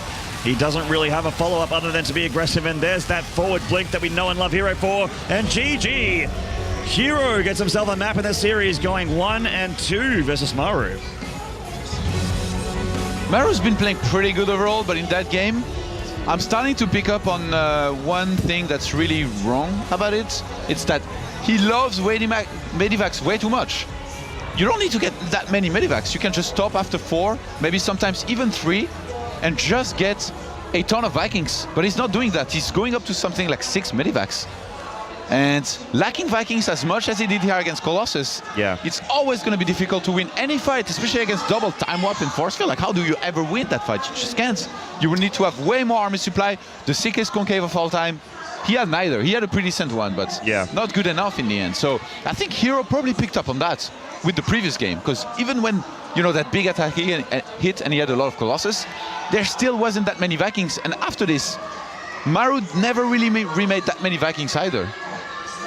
Speaker 5: he doesn't really have a follow-up other than to be aggressive, and there's that forward blink that we know and love herO for, and GG! herO gets himself a map in this series, going 1 and 2 versus Maru.
Speaker 6: Maru's been playing pretty good overall, but in that game, I'm starting to pick up on one thing that's really wrong about it. It's that he loves medivacs way too much. You don't need to get that many medivacs. You can just stop after 4, maybe sometimes even 3, and just get a ton of Vikings. But he's not doing that. He's going up to something like 6 medivacs. And lacking Vikings as much as he did here against Colossus, it's always going to be difficult to win any fight, especially against double time warp and force field. Like, how do you ever win that fight? You just can't. You will need to have way more army supply, the sickest concave of all time. He had neither. He had a pretty decent one, but not good enough in the end. So I think herO probably picked up on that with the previous game, because even when, you know, that big attack hit and he had a lot of Colossus, there still wasn't that many Vikings. And after this, Maru never really remade that many Vikings either.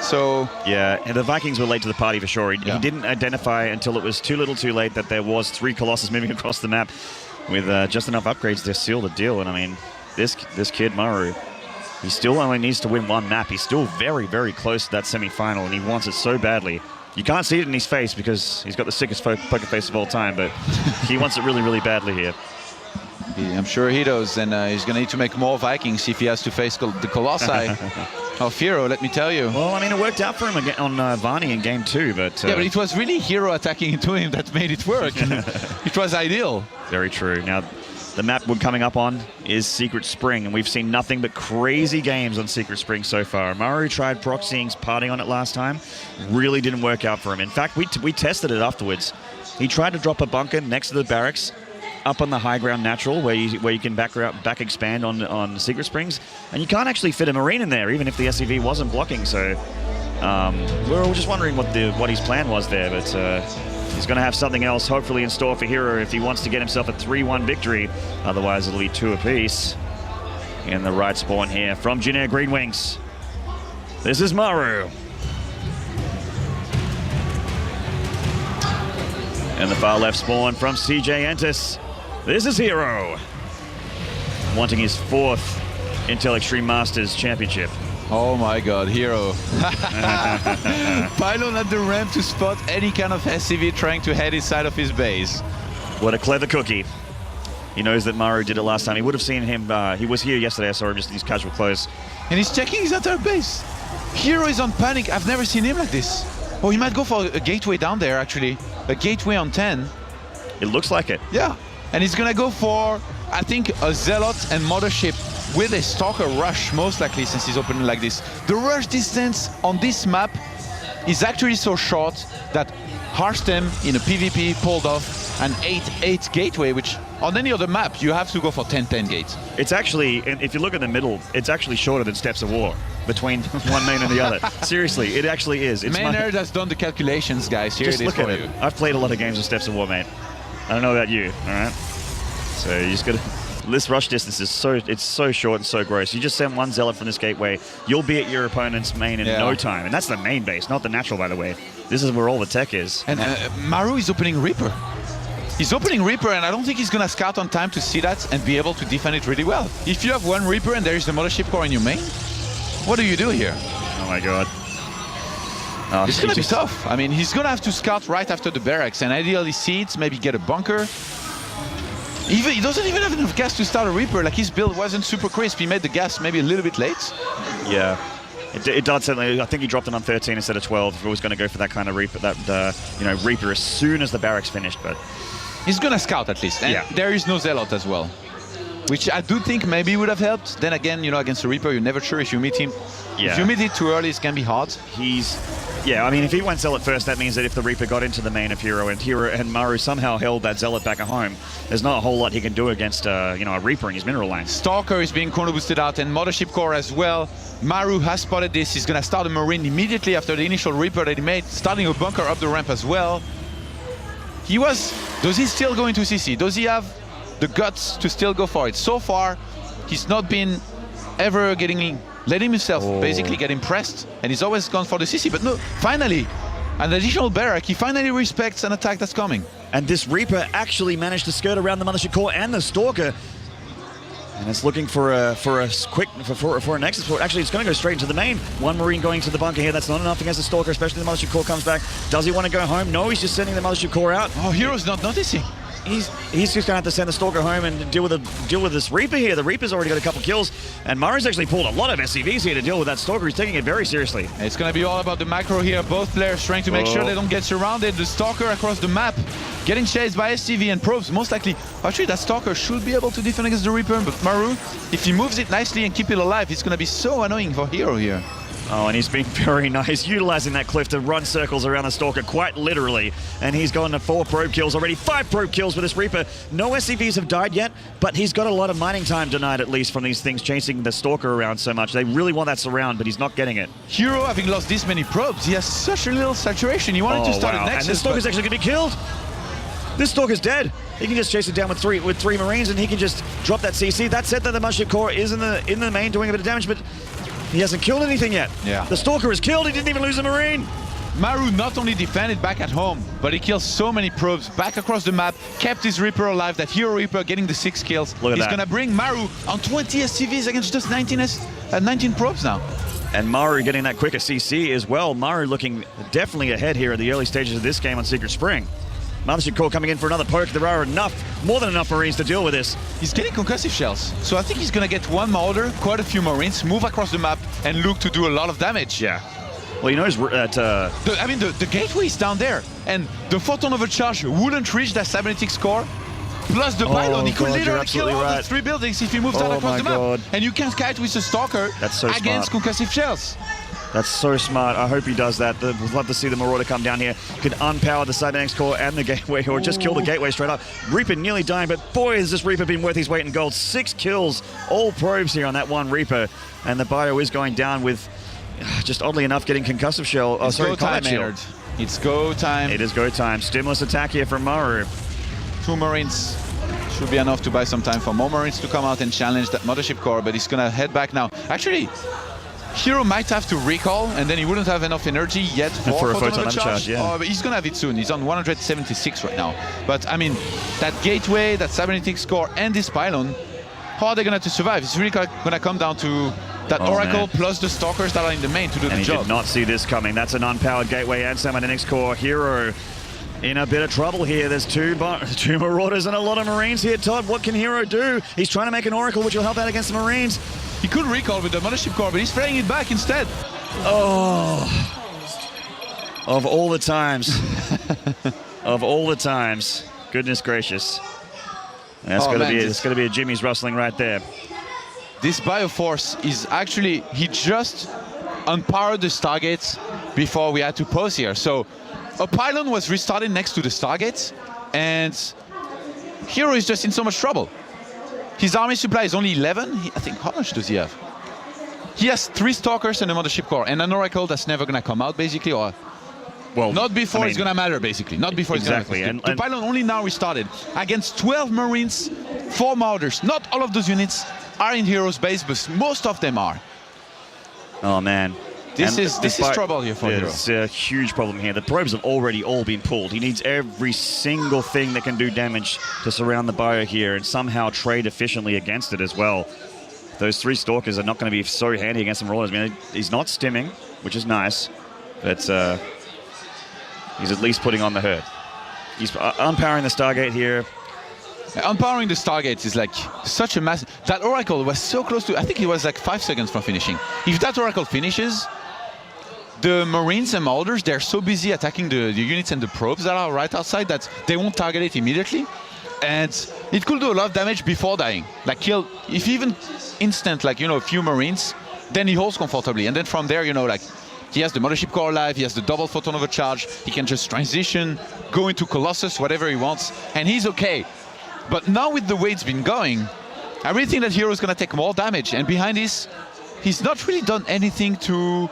Speaker 6: So
Speaker 5: and the Vikings were late to the party for sure. He didn't identify until it was too little too late that there was 3 Colossus moving across the map with just enough upgrades to seal the deal. And I mean, this kid Maru, he still only needs to win 1 map. He's still very, very close to that semi-final, and he wants it so badly. You can't see it in his face because he's got the sickest poker face of all time, but he wants it really, really badly here.
Speaker 6: I'm sure he does, and he's going to need to make more Vikings if he has to face the Colossi of herO, let me tell you.
Speaker 5: Well, I mean, it worked out for him on Varney in game 2, but...
Speaker 6: yeah, but it was really herO attacking into him that made it work. It was ideal.
Speaker 5: Very true. Now, the map we're coming up on is Secret Spring, and we've seen nothing but crazy games on Secret Spring so far. Maru tried proxying, partying on it last time. Really didn't work out for him. In fact, we tested it afterwards. He tried to drop a bunker next to the barracks, up on the high ground natural where you can back expand on Secret Springs, and you can't actually fit a Marine in there, even if the SCV wasn't blocking. So we're all just wondering what his plan was there, but he's going to have something else hopefully in store for herO if he wants to get himself a 3-1 victory. Otherwise, it'll be 2 apiece. In the right spawn here from Jin Air Green Wings. This is Maru. And the far left spawn from CJ Entis. This is herO. Wanting his 4th Intel Extreme Masters Championship.
Speaker 6: Oh my god, herO. Pylon at the ramp to spot any kind of SCV trying to head inside of his base.
Speaker 5: What a clever cookie. He knows that Maru did it last time. He would have seen him. He was here yesterday. I saw him just in his casual clothes.
Speaker 6: And he's checking his entire base. herO is on panic. I've never seen him like this. Oh, he might go for a gateway down there, actually. A gateway on 10.
Speaker 5: It looks like it.
Speaker 6: Yeah. And he's going to go for, I think, a Zealot and Mothership with a Stalker rush, most likely, since he's opening like this. The rush distance on this map is actually so short that Harstem in a PvP pulled off an 8-8 gateway, which on any other map, you have to go for 10-10 gates.
Speaker 5: It's actually, if you look at the middle, it's actually shorter than Steps of War between one main and the other. Seriously, it actually is. It's
Speaker 6: Maynard has done the calculations, guys. Here
Speaker 5: just
Speaker 6: it is
Speaker 5: look at
Speaker 6: for
Speaker 5: it.
Speaker 6: you.
Speaker 5: I've played a lot of games with Steps of War, mate. I don't know about you, all right? So you just got to... This rush distance is so short and so gross. You just send one Zealot from this gateway, you'll be at your opponent's main in no time. And that's the main base, not the natural, by the way. This is where all the tech is.
Speaker 6: And Maru is opening Reaper. He's opening Reaper, and I don't think he's going to scout on time to see that and be able to defend it really well. If you have one Reaper and there is the Mothership Core in your main, what do you do here?
Speaker 5: Oh my god. Oh,
Speaker 6: it's going to be tough. I mean, he's going to have to scout right after the barracks and ideally seeds, maybe get a bunker. He doesn't even have enough gas to start a Reaper. Like, his build wasn't super crisp. He made the gas maybe a little bit late.
Speaker 5: Yeah. It does certainly. I think he dropped it on 13 instead of 12 if he was going to go for that kind of Reaper, Reaper as soon as the barracks finished. But
Speaker 6: he's going to scout at least. And there is no Zealot as well, which I do think maybe would have helped. Then again, against a Reaper, you're never sure if you meet him.
Speaker 5: Yeah.
Speaker 6: If you meet it too early, it's going to be hard.
Speaker 5: Yeah, I mean, if he went Zealot first, that means that if the Reaper got into the main of herO and Maru somehow held that Zealot back at home, there's not a whole lot he can do against, a Reaper in his mineral lane.
Speaker 6: Stalker is being chrono boosted out and Mothership Core as well. Maru has spotted this. He's going to start a Marine immediately after the initial Reaper that he made, starting a bunker up the ramp as well. Does he still go into CC? Does he have the guts to still go for it? So far, he's not been ever letting himself basically get impressed, and he's always gone for the CC. But no, finally, an additional barrack, he finally respects an attack that's coming.
Speaker 5: And this Reaper actually managed to skirt around the Mothership Core and the Stalker. And it's looking for a Nexus port. Actually, it's going to go straight into the main. One Marine going to the bunker here. That's not enough against the Stalker, especially the Mothership Core comes back. Does he want to go home? No, he's just sending the Mothership Core out.
Speaker 6: Oh, hero's not noticing.
Speaker 5: He's just going to have to send the Stalker home and deal with this Reaper here. The Reaper's already got a couple kills, and Maru's actually pulled a lot of SCVs here to deal with that Stalker. He's taking it very seriously.
Speaker 6: It's going to be all about the macro here. Both players trying to make sure they don't get surrounded. The Stalker across the map, getting chased by SCV and probes. Most likely, actually, that Stalker should be able to defend against the Reaper, but Maru, if he moves it nicely and keep it alive, it's going to be so annoying for herO here.
Speaker 5: Oh, and he's been very nice, utilizing that cliff to run circles around the Stalker, quite literally. And he's gone to 4 probe kills already, 5 probe kills with this Reaper. No SCVs have died yet, but he's got a lot of mining time denied, at least, from these things chasing the Stalker around so much. They really want that surround, but he's not getting it.
Speaker 6: herO, having lost this many probes, he has such a little saturation. He wanted to start a Nexus.
Speaker 5: And this Stalker's actually going to be killed. This Stalker's dead. He can just chase it down with three Marines, and he can just drop that CC. That said that the Mothership Core is in the main doing a bit of damage, but he hasn't killed anything yet.
Speaker 6: Yeah.
Speaker 5: The Stalker is killed. He didn't even lose a Marine.
Speaker 6: Maru not only defended back at home, but he kills so many probes back across the map, kept his Reaper alive, that herO Reaper getting the 6 kills.
Speaker 5: Look at
Speaker 6: He's
Speaker 5: that.
Speaker 6: going to bring Maru on 20 SCVs against just 19 probes now.
Speaker 5: And Maru getting that quicker CC as well. Maru looking definitely ahead here at the early stages of this game on Secret Spring. Mothership Core coming in for another poke. There are more than enough Marines to deal with this.
Speaker 6: He's getting concussive shells, so I think he's going to get one Marauder, quite a few Marines, move across the map, and look to do a lot of damage.
Speaker 5: Yeah. Well, you know that...
Speaker 6: the gateway is down there, and the photon overcharge wouldn't reach that cybernetics core. Plus the pylon, he could literally kill all the 3 buildings if he moves out across the map. And you can kite with the Stalker
Speaker 5: That's so
Speaker 6: against
Speaker 5: smart.
Speaker 6: concussive shells.
Speaker 5: That's so smart. I hope he does that. We'd love to see the Marauder come down here. Could unpower the Cybernetics core and the Gateway, or just kill the Gateway straight up. Reaper nearly dying, but boy, has this Reaper been worth his weight in gold. 6 kills, all probes here on that one Reaper. And the bio is going down with, just oddly enough, getting concussive shell. Oh, sorry, combat shield.
Speaker 6: It's go time.
Speaker 5: It is go time. Stimulus attack here from Maru.
Speaker 6: 2 Marines should be enough to buy some time for more Marines to come out and challenge that Mothership core, but he's gonna head back now. Actually, herO might have to recall, and then he wouldn't have enough energy yet for a photon charge.
Speaker 5: Yeah.
Speaker 6: But he's gonna have it soon. He's on 176 right now. But I mean, that Gateway, that Cybernetics core, and this pylon, how are they gonna to survive? It's really gonna come down to that Oracle plus the Stalkers that are in the main to do the job.
Speaker 5: And he did not see this coming. That's an unpowered Gateway and Cybernetics core. herO in a bit of trouble here. There's two Marauders and a lot of Marines here. Todd, what can herO do? He's trying to make an Oracle, which will help out against the Marines.
Speaker 6: He could recall with the Mothership core, but he's playing it back instead.
Speaker 5: Oh, of all the times, of all the times, goodness gracious. That's gonna be a Jimmy's rustling right there.
Speaker 6: This Bioforce is actually, he just unpowered the Stargates before we had to pause here. So a pylon was restarted next to the Stargates, and herO is just in so much trouble. His army supply is only 11. I think, how much does he have? He has 3 Stalkers and a Mothership core, and an Oracle that's never gonna come out, basically, or well, not before it's gonna matter, basically. Not before
Speaker 5: exactly.
Speaker 6: It's gonna matter. The pylon only now restarted against 12 Marines, 4 Marauders. Not all of those units are in herO's base, but most of them are.
Speaker 5: Oh man.
Speaker 6: This is trouble here for herO.
Speaker 5: It's a huge problem here. The probes have already all been pulled. He needs every single thing that can do damage to surround the bio here and somehow trade efficiently against it as well. Those 3 Stalkers are not going to be so handy against the Marauders. I mean, he's not stimming, which is nice, but he's at least putting on the hurt. He's unpowering the Stargate here.
Speaker 6: Unpowering the Stargates is like such a massive... That Oracle was so close to... I think he was like 5 seconds from finishing. If that Oracle finishes, the Marines and Marauders, they're so busy attacking the units and the probes that are right outside that they won't target it immediately. And it could do a lot of damage before dying. Like kill, if even instant, like, you know, a few Marines, then he holds comfortably. And then from there, you know, like, he has the Mothership core alive, he has the double photon overcharge, he can just transition, go into Colossus, whatever he wants, and he's okay. But now with the way it's been going, I really think that herO is going to take more damage. And behind this, he's not really done anything to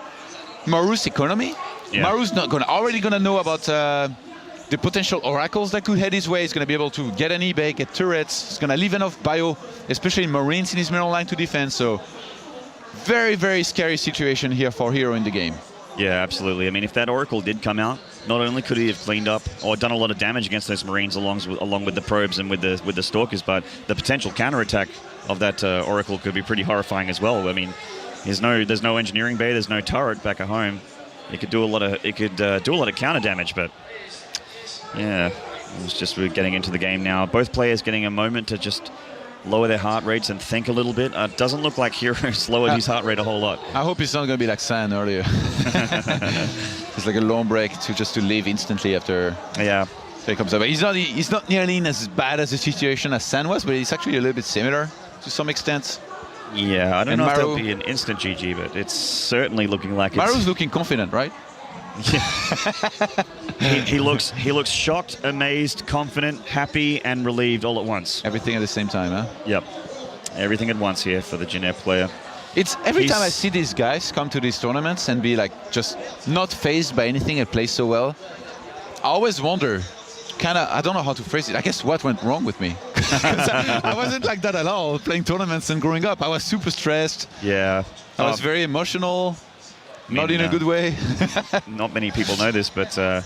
Speaker 6: Maru's economy. Yeah. Maru's not already going to know about the potential oracles that could head his way. He's going to be able to get an eBay, get turrets. He's going to leave enough bio, especially Marines in his middle line to defend. So very, very scary situation here for herO in the game.
Speaker 5: Yeah, absolutely. I mean, if that Oracle did come out, not only could he have cleaned up or done a lot of damage against those Marines along with the probes and with the Stalkers, but the potential counterattack of that Oracle could be pretty horrifying as well. I mean, there's no engineering bay, there's no turret back at home. It could do a lot of counter damage, but yeah, it's just we're getting into the game now. Both players getting a moment to just lower their heart rates and think a little bit. Doesn't look like hero's lowered his heart rate a whole lot.
Speaker 6: I hope it's not going to be like San earlier. It's like a long break to leave instantly after.
Speaker 5: Yeah.
Speaker 6: He comes up. He's not nearly as bad as the situation as San was, but it's actually a little bit similar to some extent.
Speaker 5: Yeah, I don't know if that'll be an instant GG, but it's certainly looking like
Speaker 6: Maru's looking confident, right?
Speaker 5: Yeah. he looks shocked, amazed, confident, happy, and relieved all at once.
Speaker 6: Everything at the same time, huh?
Speaker 5: Yep. Everything at once here for the Jin Air player.
Speaker 6: It's every time I see these guys come to these tournaments and be like just not fazed by anything and play so well, I always wonder, I don't know how to phrase it. I guess what went wrong with me? I wasn't like that at all playing tournaments and growing up. I was super stressed.
Speaker 5: Yeah.
Speaker 6: I was very emotional. Not in a good way.
Speaker 5: Not many people know this, but I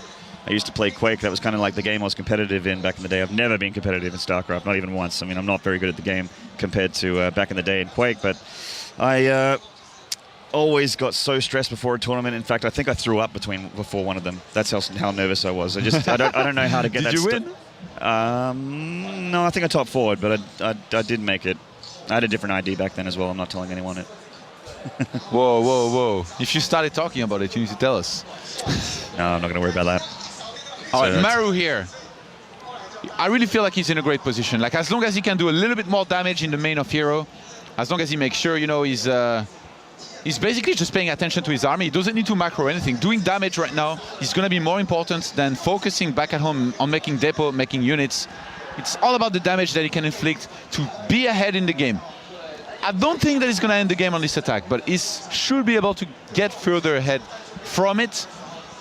Speaker 5: used to play Quake. That was kind of like the game I was competitive in back in the day. I've never been competitive in StarCraft, not even once. I mean, I'm not very good at the game compared to back in the day in Quake, but I always got so stressed before a tournament. In fact, I think I threw up before one of them. That's how nervous I was. I don't know how to get that.
Speaker 6: Did you win?
Speaker 5: No, I think I top forward, but I did make it. I had a different ID back then as well. I'm not telling anyone it.
Speaker 6: Whoa. If you started talking about it, you need to tell us.
Speaker 5: No, I'm not going to worry about that.
Speaker 6: All right, Maru here. I really feel like he's in a great position. Like, as long as he can do a little bit more damage in the main of herO, as long as he makes sure, you know, he's He's basically just paying attention to his army. He doesn't need to macro anything. Doing damage right now is going to be more important than focusing back at home on making depot, making units. It's all about the damage that he can inflict to be ahead in the game. I don't think that he's going to end the game on this attack, but he should be able to get further ahead from it.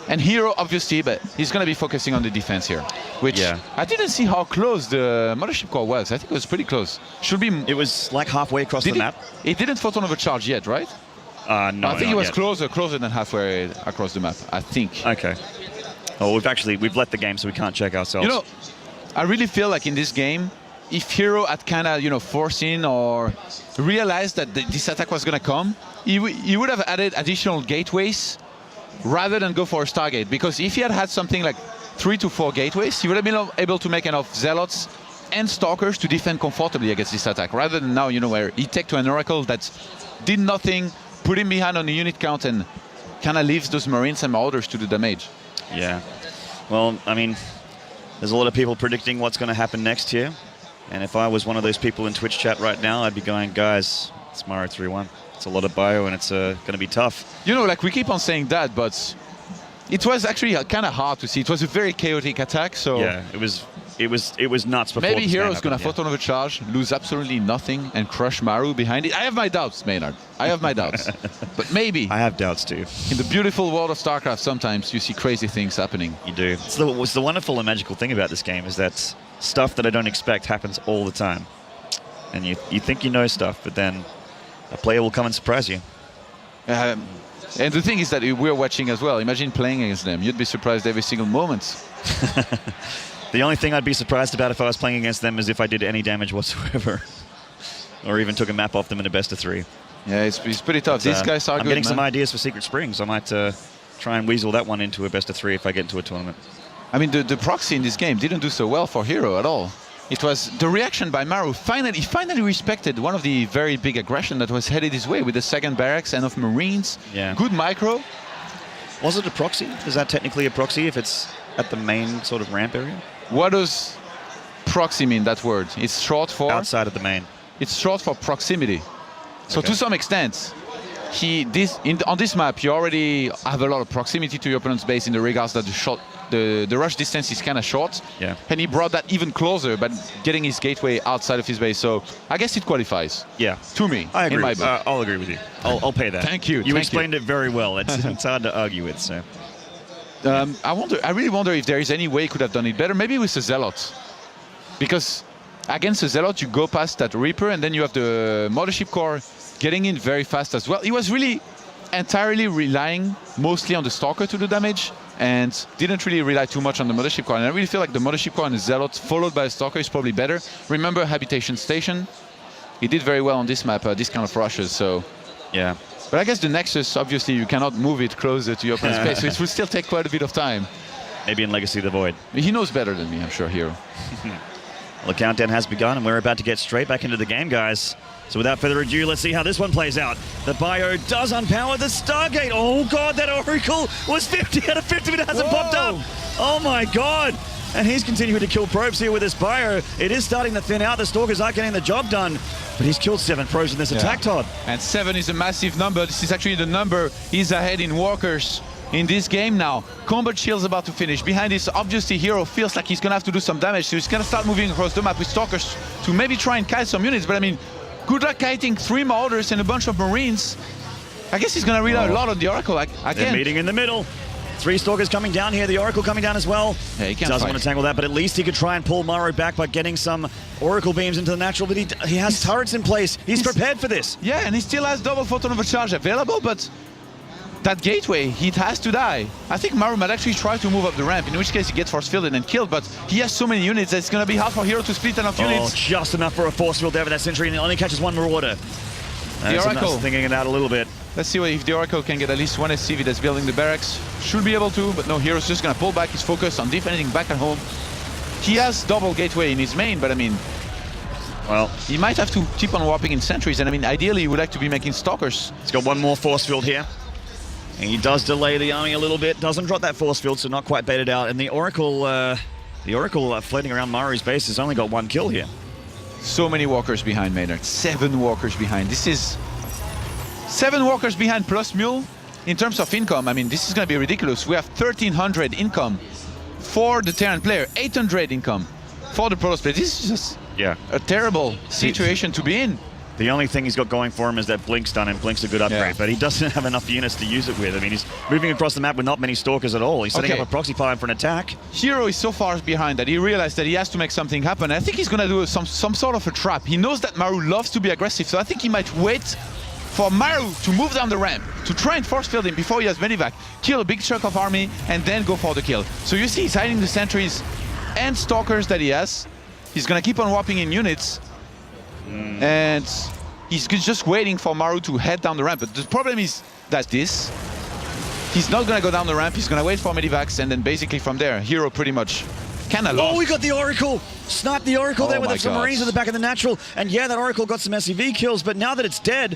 Speaker 6: And herO, obviously, but he's going to be focusing on the defense here, which I didn't see how close the Mothership Core was. I think it was pretty close. Should be.
Speaker 5: It was like halfway across the map.
Speaker 6: It didn't photon overcharge yet, right?
Speaker 5: No,
Speaker 6: I think it was
Speaker 5: yet.
Speaker 6: closer than halfway across the map, I think.
Speaker 5: Okay. Oh, we've let the game, so we can't check ourselves.
Speaker 6: You know, I really feel like in this game, if herO had kind of, foreseen or realized that this attack was going to come, he would have added additional gateways rather than go for a Stargate. Because if he had had something like 3 to 4 gateways, he would have been able to make enough Zealots and Stalkers to defend comfortably against this attack, rather than now, where he take to an Oracle that did nothing, put him behind on the unit count, and kind of leaves those Marines and Marauders to the damage.
Speaker 5: Yeah. Well, I mean, there's a lot of people predicting what's going to happen next here. And if I was one of those people in Twitch chat right now, I'd be going, guys, it's Maru 3-1. It's a lot of bio, and it's going to be tough.
Speaker 6: Like we keep on saying that, but it was actually kind of hard to see. It was a very chaotic attack, so
Speaker 5: yeah, it was nuts. Before
Speaker 6: maybe hero's going to photon overcharge, lose absolutely nothing, and crush Maru behind it. I have my doubts, Maynard. I have my doubts, but maybe.
Speaker 5: I have doubts too.
Speaker 6: In the beautiful world of StarCraft, sometimes you see crazy things happening.
Speaker 5: You do. It's the wonderful and magical thing about this game is that stuff that I don't expect happens all the time, and you think you know stuff, but then a player will come and surprise you.
Speaker 6: And the thing is that we're watching as well. Imagine playing against them. You'd be surprised every single moment.
Speaker 5: The only thing I'd be surprised about if I was playing against them is if I did any damage whatsoever. Or even took a map off them in a best of 3.
Speaker 6: Yeah, it's pretty tough. These guys are good,
Speaker 5: I'm getting some ideas for Secret Springs. I might try and weasel that one into a best of 3 if I get into a tournament.
Speaker 6: I mean, the proxy in this game didn't do so well for herO at all. It was the reaction by Maru. He finally respected one of the very big aggression that was headed his way with the second barracks and of Marines.
Speaker 5: Yeah.
Speaker 6: Good micro.
Speaker 5: Was it a proxy? Is that technically a proxy if it's at the main sort of ramp area?
Speaker 6: What does proxy mean, that word? It's short for?
Speaker 5: Outside of the main.
Speaker 6: It's short for proximity. So
Speaker 5: Okay.
Speaker 6: to some extent, on this map, you already have a lot of proximity to your opponent's base in the regards that the rush distance is kind of short.
Speaker 5: Yeah.
Speaker 6: And he brought that even closer by getting his gateway outside of his base. So I guess it qualifies.
Speaker 5: Yeah.
Speaker 6: To me,
Speaker 5: I agree.
Speaker 6: in my book.
Speaker 5: I'll agree with you. I'll pay that.
Speaker 6: Thank you.
Speaker 5: You explained it very well. It's hard to argue with, so.
Speaker 6: I really wonder if there is any way he could have done it better. Maybe with a Zealot. Because against a Zealot, you go past that Reaper, and then you have the Mothership Core getting in very fast as well. He was really entirely relying mostly on the Stalker to do damage, and didn't really rely too much on the Mothership Core. And I really feel like the Mothership Core and the Zealot followed by a Stalker is probably better. Remember Habitation Station? He did very well on this map, this kind of rushes, so.
Speaker 5: Yeah.
Speaker 6: But I guess the Nexus, obviously, you cannot move it closer to your opponent's space, so it will still take quite a bit of time.
Speaker 5: Maybe in Legacy of the Void.
Speaker 6: He knows better than me, I'm sure, herO.
Speaker 5: Well, the countdown has begun, and we're about to get straight back into the game, guys. So without further ado, let's see how this one plays out. The bio does unpower the Stargate. Oh, God, that Oracle was 50 out of 50, but it hasn't popped up. Oh, my God. And he's continuing to kill probes here with this bio. It is starting to thin out. The Stalkers aren't getting the job done, but he's killed 7 probes in this attack, Todd.
Speaker 6: And 7 is a massive number. This is actually the number he's ahead in workers in this game now. Combat Shield's about to finish. Behind this, obviously, herO feels like he's going to have to do some damage, so he's going to start moving across the map with Stalkers to maybe try and kite some units. But I mean, good luck kiting 3 Marauders and a bunch of Marines. I guess he's going to rely a lot on the Oracle.
Speaker 5: They're meeting in the middle. 3 Stalkers coming down here, the Oracle coming down as well.
Speaker 6: Yeah, he can't
Speaker 5: doesn't
Speaker 6: fight.
Speaker 5: want to tangle that, but at least he could try and pull Maru back by getting some Oracle beams into the natural, but he has turrets in place. He's prepared for this.
Speaker 6: Yeah, and he still has double photon overcharge available, but that gateway, he has to die. I think Maru might actually try to move up the ramp, in which case he gets force fielded and killed, but he has so many units that it's going to be hard for herO to split enough units.
Speaker 5: Just enough for a force field there with that Sentry, and it only catches 1 Marauder.
Speaker 6: The Oracle.
Speaker 5: Thinking it out a little bit.
Speaker 6: Let's see if the Oracle can get at least 1 SCV that's building the barracks. Should be able to, but no, herO's just going to pull back his focus on defending back at home. He has double gateway in his main, but I mean,
Speaker 5: well,
Speaker 6: he might have to keep on warping in sentries, and I mean, ideally, he would like to be making Stalkers.
Speaker 5: He's got 1 more force field here. And he does delay the army a little bit, doesn't drop that force field, so not quite baited out. And the Oracle floating around Maru's base has only got 1 kill here.
Speaker 6: So many walkers behind, Maynard. 7 walkers behind. This is 7 workers behind plus Mule. In terms of income, I mean, this is going to be ridiculous. We have 1,300 income for the Terran player, 800 income for the Protoss player. This is just a terrible situation to be in.
Speaker 5: The only thing he's got going for him is that Blink's done, and Blink's a good upgrade, but he doesn't have enough units to use it with. I mean, he's moving across the map with not many Stalkers at all. He's setting up a proxy pipe for an attack. Oh, we got the Oracle! Sniped the Oracle there with the Marines at the back of the natural. And yeah, that Oracle got some SCV kills, but now that it's dead,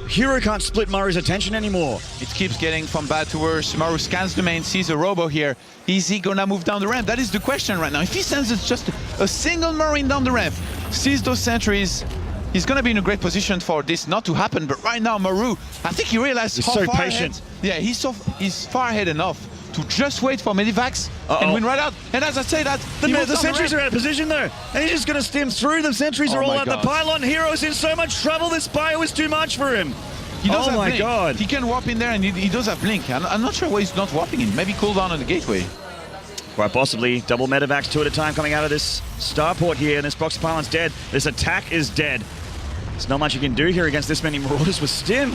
Speaker 5: herO can't split Maru's attention anymore.
Speaker 6: It keeps getting from bad to worse. Maru scans the main, sees a robo here. Is he gonna move down the ramp? That is the question right now. If he sends just a single Marine down the ramp, sees those sentries, he's gonna be in a great position for this not to happen. But right now, Maru, I think he realized
Speaker 5: he's
Speaker 6: how
Speaker 5: so
Speaker 6: far
Speaker 5: patient.
Speaker 6: ahead. Yeah, he's far ahead enough to just wait for Medivacs and win right out. And as I say that,
Speaker 5: the sentries are out of position though, and he's just going to stem through. The sentries are all at the pylon. herO's in so much trouble. This bio is too much for him.
Speaker 6: He does have
Speaker 5: my
Speaker 6: blink.
Speaker 5: God.
Speaker 6: He can warp in there, and he does have blink. I'm not sure why he's not warping in. Maybe cooldown on the gateway.
Speaker 5: Quite possibly. Double Medivacs, 2 at a time coming out of this starport here, and this proxy pylon's dead. This attack is dead. There's not much you can do here against this many Marauders with Stim.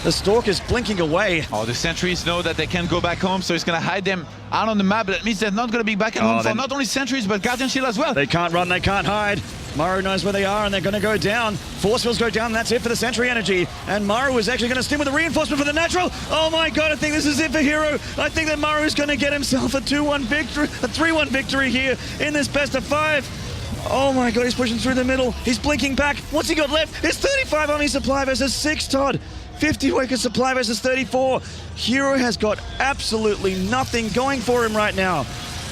Speaker 5: The Stalker's blinking away.
Speaker 6: Oh, the sentries know that they can't go back home, so he's going to hide them out on the map. But that means they're not going to be back at home for not only sentries, but Guardian Shield as well.
Speaker 5: They can't run, they can't hide. Maru knows where they are, and they're going to go down. Force fields go down, and that's it for the sentry energy. And Maru is actually going to stim with a reinforcement for the natural. Oh my God, I think this is it for herO. I think that Maru is going to get himself a 2-1 victory, a 3-1 victory here in this best of 5. Oh my God, he's pushing through the middle. He's blinking back. What's he got left? It's 35 army supply versus 6, Todd. 50 worker supply versus 34. herO has got absolutely nothing going for him right now.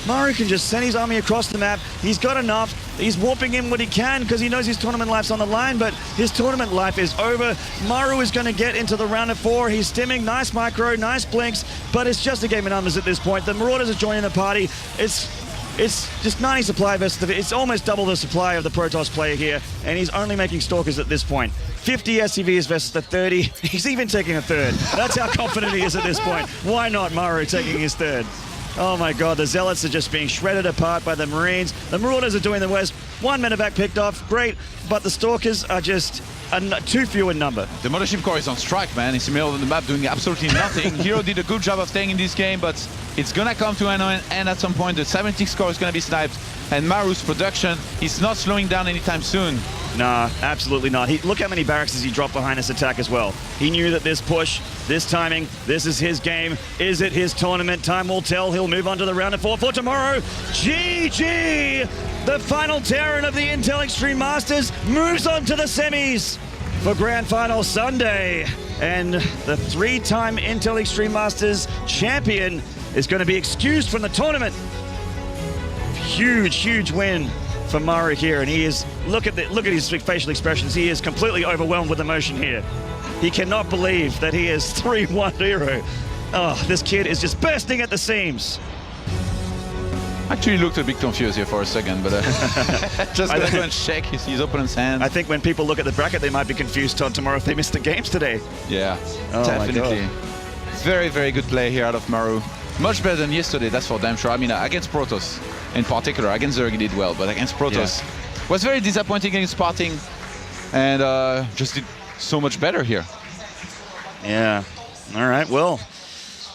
Speaker 5: Maru can just send his army across the map. He's got enough. He's warping in what he can because he knows his tournament life's on the line, but his tournament life is over. Maru is going to get into the round of 4. He's stimming, nice micro, nice blinks, but it's just a game of numbers at this point. The Marauders are joining the party. It's just 90 supply versus it's almost double the supply of the Protoss player here, and he's only making Stalkers at this point. 50 SCVs versus the 30. He's even taking a third. That's how confident he is at this point. Why not Maru taking his third? Oh my God, the Zealots are just being shredded apart by the Marines. The Marauders are doing the worst. 1 medevac picked off, great, but the Stalkers are just too few in number.
Speaker 6: The Mothership Core is on strike, man. It's in the middle of the map doing absolutely nothing. herO did a good job of staying in this game, but it's gonna come to an end at some point. The 76 core is gonna be sniped, and Maru's production is not slowing down anytime soon.
Speaker 5: Nah, absolutely not. Look how many barracks he dropped behind this attack as well. He knew that this push, this timing, this is his game. Is it his tournament? Time will tell. He'll move on to the round of 4 for tomorrow. GG! The final Terran of the Intel Extreme Masters moves on to the semis for Grand Final Sunday. And the 3-time Intel Extreme Masters champion is going to be excused from the tournament. Huge, huge win for Maru here, and he is, look at his facial expressions. He is completely overwhelmed with emotion here. He cannot believe that he is 3-1 herO. Oh, this kid is just bursting at the seams.
Speaker 6: Actually looked a bit confused here for a second, but just gonna go and check his opponent's hand.
Speaker 5: I think when people look at the bracket, they might be confused, Todd, tomorrow if they missed the games today.
Speaker 6: Yeah,
Speaker 5: oh
Speaker 6: definitely. Very, very good play here out of Maru. Much better than yesterday, that's for damn sure. I mean, against Protoss in particular. Against Zerg he did well, but against Protoss was very disappointing against Sparting, and just did so much better here.
Speaker 5: Yeah. All right, well,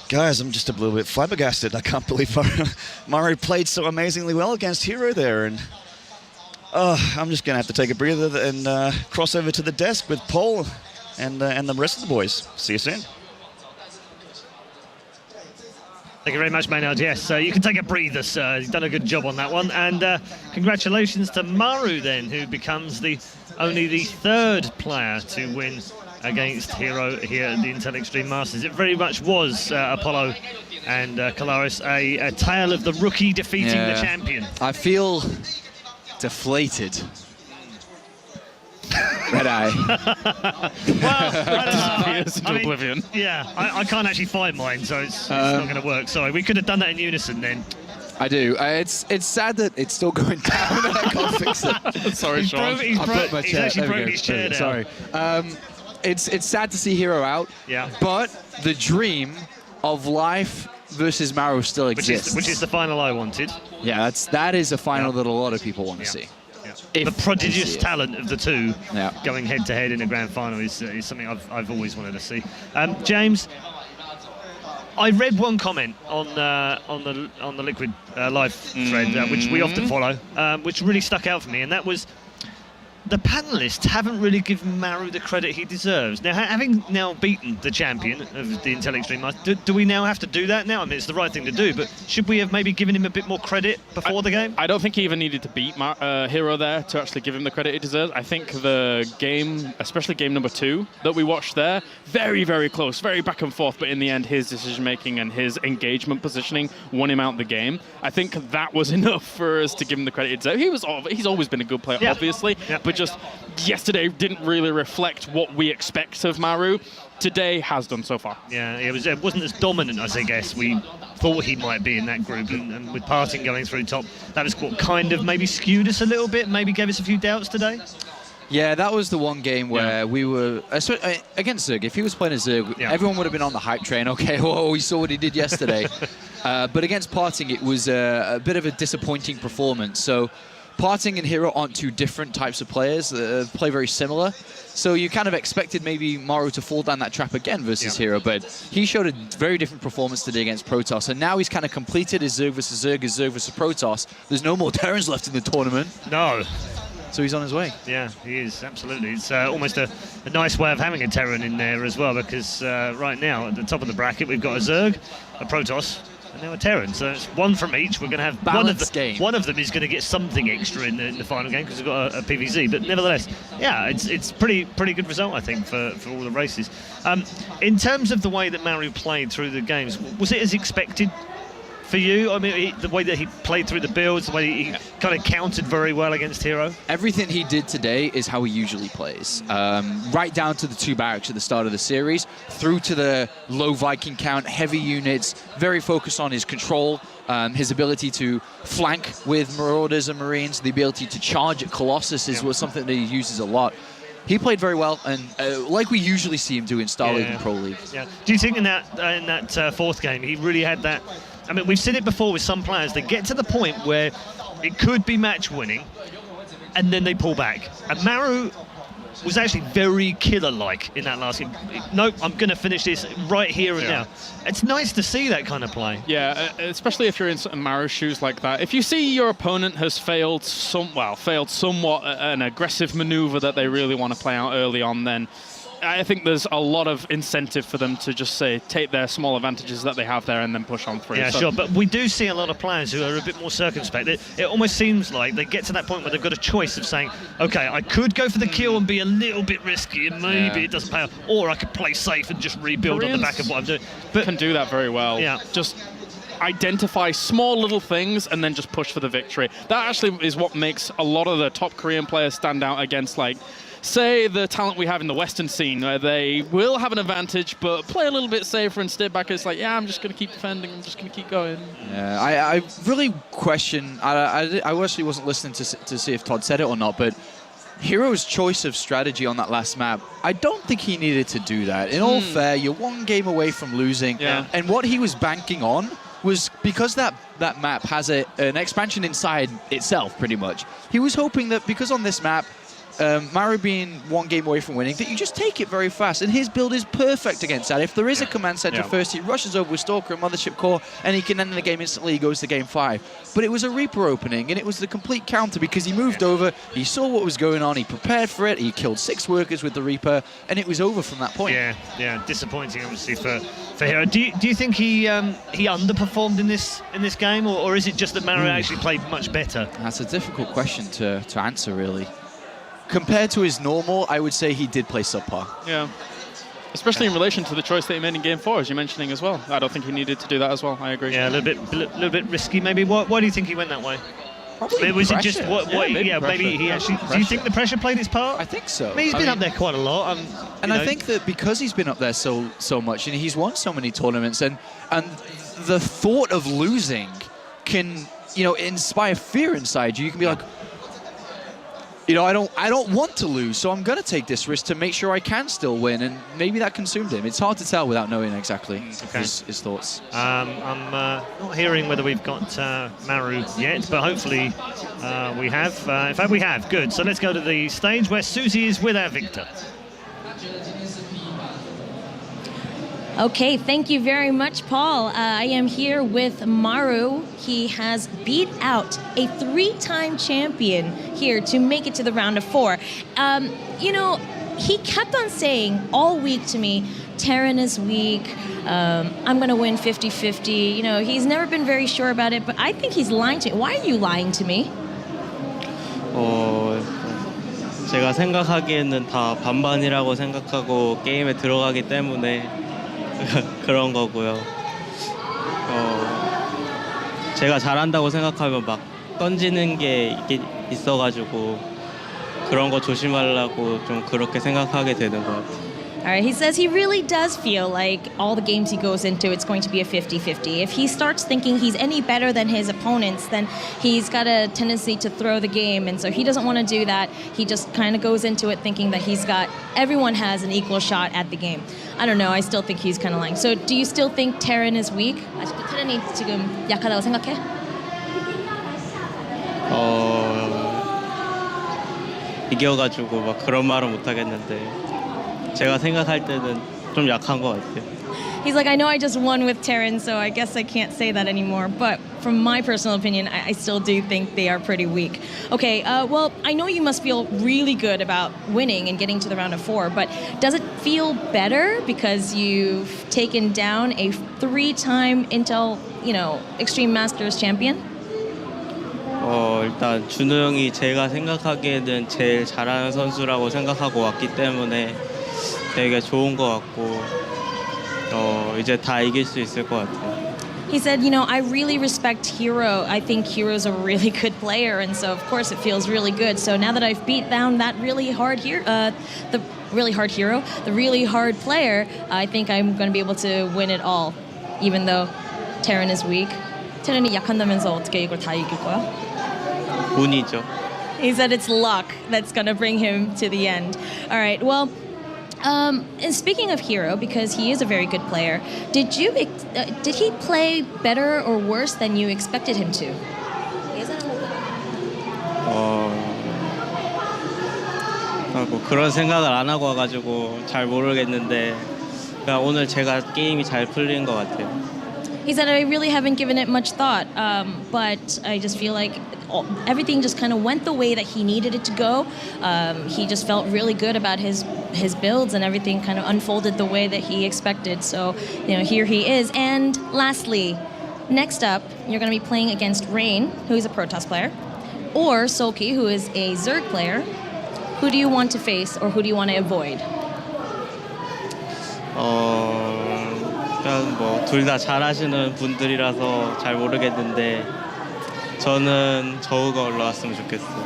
Speaker 5: guys, I'm just a little bit flabbergasted. I can't believe Maru played so amazingly well against herO there, and I'm just gonna have to take a breather and cross over to the desk with Paul and the rest of the boys. See you soon.
Speaker 1: Thank you very much, Maynard. Yes, you can take a breather, sir. You've done a good job on that one. And congratulations to Maru, then, who becomes only the 3rd player to win against herO here at the Intel Extreme Masters. It very much was Apollo and Kalaris, a tale of the rookie defeating the champion.
Speaker 2: I feel deflated. Red eye.
Speaker 3: Disappears into oblivion.
Speaker 1: Yeah, I can't actually find mine, so it's not going to work. Sorry, we could have done that in unison then.
Speaker 2: I do. It's sad that it's still going down and I can't fix it.
Speaker 3: Sorry, Sean.
Speaker 1: He's actually
Speaker 2: There we
Speaker 1: broken
Speaker 2: go.
Speaker 1: his chair now.
Speaker 2: Sorry. It's sad to see herO out.
Speaker 1: Yeah.
Speaker 2: But the dream of Life versus Maru still exists.
Speaker 1: Which is the final I wanted.
Speaker 2: Yeah, that is a final that a lot of people want to see.
Speaker 1: The prodigious talent of the two
Speaker 2: Yeah.
Speaker 1: going head to head in a grand final is something I've always wanted to see. James, I read one comment on the Liquid Live thread, which we often follow, which really stuck out for me, and that was the panelists haven't really given Maru the credit he deserves. Now, having now beaten the champion of the Intel Extreme Masters, do we now have to do that now? I mean, it's the right thing to do, but should we have maybe given him a bit more credit before the game?
Speaker 3: I don't think he even needed to beat herO there to actually give him the credit he deserves. I think the game, especially game number 2 that we watched there, very, very close, very back and forth, but in the end, his decision-making and his engagement positioning won him out the game. I think that was enough for us to give him the credit he deserves. He's always been a good player, obviously, but just yesterday didn't really reflect what we expect of Maru. Today has done so far.
Speaker 1: Yeah, it wasn't as dominant as I guess we thought he might be in that group, and with Parting going through top, that was what kind of maybe skewed us a little bit, maybe gave us a few doubts today.
Speaker 2: Yeah, that was the one game where we were against Zerg. If he was playing as Zerg, everyone would have been on the hype train. Okay, well, we saw what he did yesterday. But against Parting, it was a bit of a disappointing performance. So Parting and herO aren't two different types of players. Play very similar. So you kind of expected maybe Maru to fall down that trap again versus herO, but he showed a very different performance today against Protoss. And now he's kind of completed his Zerg versus Zerg, his Zerg versus Protoss. There's no more Terrans left in the tournament.
Speaker 1: No.
Speaker 2: So he's on his way.
Speaker 1: Yeah, he is, absolutely. It's almost a nice way of having a Terran in there as well, because right now, at the top of the bracket, we've got a Zerg, a Protoss, and now a Terran. So it's one from each. We're going to have
Speaker 2: game.
Speaker 1: One of them is going to get something extra in the final game because we've got a PVZ. But nevertheless, yeah, it's pretty good result, I think, for all the races. In terms of the way that Maru played through the games, was it as expected for you? I mean, the way that he played through the builds, the way he kind of countered very well against herO?
Speaker 2: Everything he did today is how he usually plays. Right down to the 2 barracks at the start of the series, through to the low Viking count, heavy units, very focused on his control, his ability to flank with Marauders and Marines, the ability to charge at Colossus was something that he uses a lot. He played very well, and like we usually see him do in Star League and Pro League. Yeah.
Speaker 1: Do you think in that fourth game he really had that? I mean, we've seen it before with some players. They get to the point where it could be match winning, and then they pull back. And Maru was actually very killer-like in that last game. Nope, I'm going to finish this right here and now. It's nice to see that kind of play.
Speaker 3: Yeah, especially if you're in Maru's shoes like that. If you see your opponent has failed somewhat an aggressive maneuver that they really want to play out early on, then I think there's a lot of incentive for them to just take their small advantages that they have there and then push on through.
Speaker 1: Yeah, sure, but we do see a lot of players who are a bit more circumspect. It almost seems like they get to that point where they've got a choice of saying, okay, I could go for the kill and be a little bit risky and maybe it doesn't pay off, or I could play safe and just rebuild on the back of what I'm doing.
Speaker 3: But can do that very well.
Speaker 1: Yeah.
Speaker 3: Just identify small little things and then just push for the victory. That actually is what makes a lot of the top Korean players stand out against, like, say, the talent we have in the Western scene, where they will have an advantage, but play a little bit safer and stay back. It's like, yeah, I'm just going to keep defending. I'm just going to keep going.
Speaker 2: Yeah, I really question. I actually wasn't listening to see if Todd said it or not, but herO's choice of strategy on that last map, I don't think he needed to do that. In all fair, you're one game away from losing, and what he was banking on was because that map has an expansion inside itself, pretty much. He was hoping that because on this map, Maru being one game away from winning, that you just take it very fast. And his build is perfect against that. If there is a command center first, he rushes over with Stalker and Mothership Core, and he can end the game instantly. He goes to game 5. But it was a Reaper opening, and it was the complete counter because he moved over, he saw what was going on, he prepared for it, he killed 6 workers with the Reaper, and it was over from that point.
Speaker 1: Yeah, disappointing obviously for herO. Do you think he underperformed in this game, or is it just that Maru actually played much better?
Speaker 2: That's a difficult question to answer, really. Compared to his normal, I would say he did play subpar.
Speaker 3: Yeah. Especially in relation to the choice that he made in Game 4, as you're mentioning as well. I don't think he needed to do that as well. I agree.
Speaker 1: Yeah, a little bit risky maybe. Why do you think he went that way?
Speaker 2: Probably
Speaker 1: Was it
Speaker 2: pressure.
Speaker 1: just what?
Speaker 3: maybe
Speaker 1: Yeah, maybe
Speaker 3: pressure.
Speaker 1: he
Speaker 3: Yeah,
Speaker 1: actually. Do you think the pressure played its part?
Speaker 2: I think so.
Speaker 1: I mean, he's been up there quite a lot.
Speaker 2: And I think that because he's been up there so much and he's won so many tournaments, and the thought of losing can, inspire fear inside you. You can be like, I don't want to lose, so I'm going to take this risk to make sure I can still win, and maybe that consumed him. It's hard to tell without knowing exactly his thoughts.
Speaker 1: I'm not hearing whether we've got Maru yet, but hopefully we have. In fact, we have. Good. So let's go to the stage where Susie is with our Victor.
Speaker 4: Okay, thank you very much, Paul. I am here with Maru. He has beat out a 3-time champion here to make it to the round of 4. He kept on saying all week to me, Terran is weak, I'm going to win 50-50. He's never been very sure about it, but I think he's lying to me. Why are you lying to me?
Speaker 7: 제가 생각하기에는 다 반반이라고 생각하고 게임에 들어가기 때문에 그런 거고요. 제가 잘한다고 생각하면 막 던지는 게 있어가지고 그런 거 조심하려고 좀 그렇게 생각하게 되는 것 같아요.
Speaker 4: All right, he says he really does feel like all the games he goes into, it's going to be a 50-50. If he starts thinking he's any better than his opponents, then he's got a tendency to throw the game, and so he doesn't want to do that. He just kind of goes into it thinking that everyone has an equal shot at the game. I don't know, I still think he's kind of lying. So do you still think Terran is weak? 아직도 테란이 지금 약하다고 생각해?
Speaker 7: 이겨가지고 막 그런 말은 못 하겠는데 제가 생각할 때는 좀 약한 것 같아요.
Speaker 4: He's like, I know I just won with Terran, so I guess I can't say that anymore. But from my personal opinion, I still do think they are pretty weak. Okay, well, I know you must feel really good about winning and getting to the round of 4, but does it feel better because you've taken down a 3-time Intel, Extreme Masters champion?
Speaker 7: 일단 준호 형이 제가 생각하기에는 제일 잘하는 선수라고 생각하고 왔기 때문에 되게 좋은 것 같고 이제 다 이길 수 있을 것 같아요.
Speaker 4: He said, I really respect herO. I think herO's a really good player, and so of course it feels really good. So now that I've beat down that really hard herO, the really hard player, I think I'm going to be able to win it all, even though Terran is weak. 테란이 약한다면서 어떻게 이걸 다 이길 거야?
Speaker 7: 운이죠.
Speaker 4: He said it's luck that's going to bring him to the end. All right, well, and speaking of herO, because he is a very good player, did he play better or worse than you expected him to?
Speaker 7: 뭐 그런 생각을 안 하고 와가지고 잘 모르겠는데 그냥 오늘 제가 게임이 잘 풀린 것 같아요.
Speaker 4: He said, I really haven't given it much thought, but I just feel like everything just kind of went the way that he needed it to go. He just felt really good about his builds, and everything kind of unfolded the way that he expected. So, here he is. And lastly, next up, you're going to be playing against Rain, who's a Protoss player, or Sulky, who is a Zerg player. Who do you want to face, or who do you want to avoid?
Speaker 7: 그냥 뭐 둘 다 잘하시는 분들이라서 잘 모르겠는데 저는 저우가 올라왔으면 좋겠어요.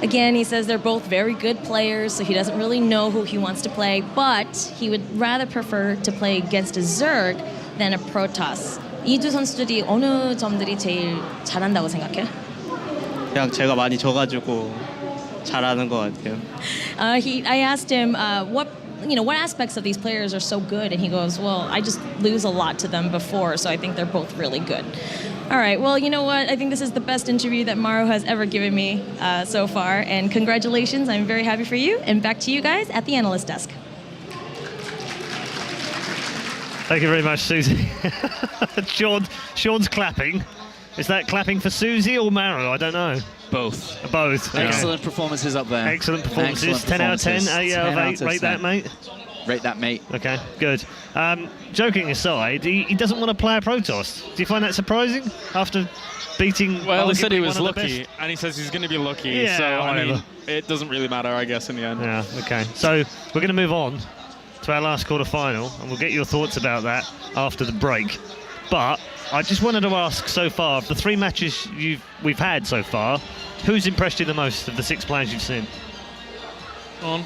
Speaker 4: Again, he says they're both very good players, so he doesn't really know who he wants to play, but he would rather prefer to play against a Zerg than a Protoss. 이 두 선수들이 어느 점들이 제일 잘한다고 생각해?
Speaker 7: 그냥 제가 많이 져가지고 잘하는 것 같아요.
Speaker 4: I asked him what aspects of these players are so good, and he goes, well, I just lose a lot to them before, so I think they're both really good. All right, well, you know what? I think this is the best interview that Maru has ever given me so far, and congratulations. I'm very happy for you, and back to you guys at the analyst desk.
Speaker 1: Thank you very much, Susie. Sean's clapping. Is that clapping for Susie or Maru? I don't know.
Speaker 2: Both.
Speaker 1: Both. Okay.
Speaker 2: Excellent performances up there.
Speaker 1: Excellent performances. 10 out of 10, 8 out of 8. Rate that, mate.
Speaker 2: Rate that, mate.
Speaker 1: Okay, good. Joking aside, he doesn't want to play a Protoss. Do you find that surprising after beating?
Speaker 3: Well, he said he was
Speaker 1: one of the
Speaker 3: lucky,
Speaker 1: best?
Speaker 3: and he says he's going to be lucky.
Speaker 1: Yeah,
Speaker 3: so I
Speaker 1: whatever.
Speaker 3: mean, it doesn't really matter, I guess, in the end.
Speaker 1: Yeah. Okay. So we're going to move on to our last quarter-final, and we'll get your thoughts about that after the break. But I just wanted to ask, so far, of the 3 matches we've had so far, who's impressed you the most of the 6 players you've seen?
Speaker 3: On.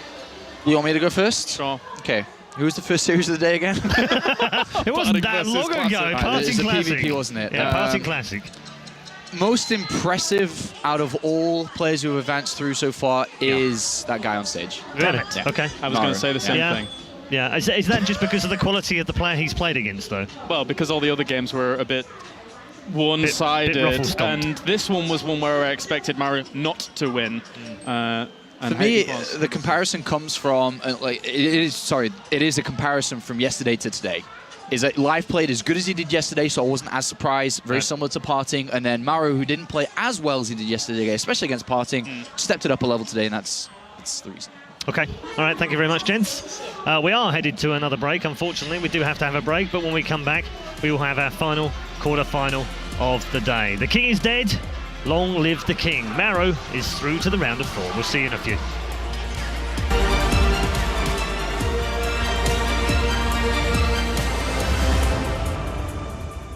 Speaker 2: You want me to go first?
Speaker 3: Sure.
Speaker 2: Okay. Who was the first series of the day again?
Speaker 1: It wasn't that
Speaker 3: versus
Speaker 1: long
Speaker 3: Classic.
Speaker 1: ago.
Speaker 3: Right,
Speaker 1: Parting
Speaker 2: it's a
Speaker 1: Classic.
Speaker 2: PvP, wasn't it?
Speaker 1: Yeah, Parting Classic.
Speaker 2: Most impressive out of all players who have advanced through so far is that guy on stage.
Speaker 1: Really?
Speaker 2: Yeah.
Speaker 1: Okay.
Speaker 3: I was going to say the same thing.
Speaker 1: Yeah. Is that just because of the quality of the player he's played against, though?
Speaker 3: Well, because all the other games were a bit one-sided,
Speaker 1: bit ruffle-stomped.
Speaker 3: and this one was one where I expected Maru not to win.
Speaker 2: For me, the comparison comes from it is a comparison from yesterday to today. Is that Live played as good as he did yesterday, so I wasn't as surprised. Very similar to Parting, and then Maru, who didn't play as well as he did yesterday, especially against Parting, stepped it up a level today, and that's the reason.
Speaker 1: Okay. All right. Thank you very much, gents. We are headed to another break. Unfortunately, we do have to have a break, but when we come back, we will have our final quarter-final of the day. The king is dead. Long live the king. Maru is through to the round of 4. We'll see you in a few.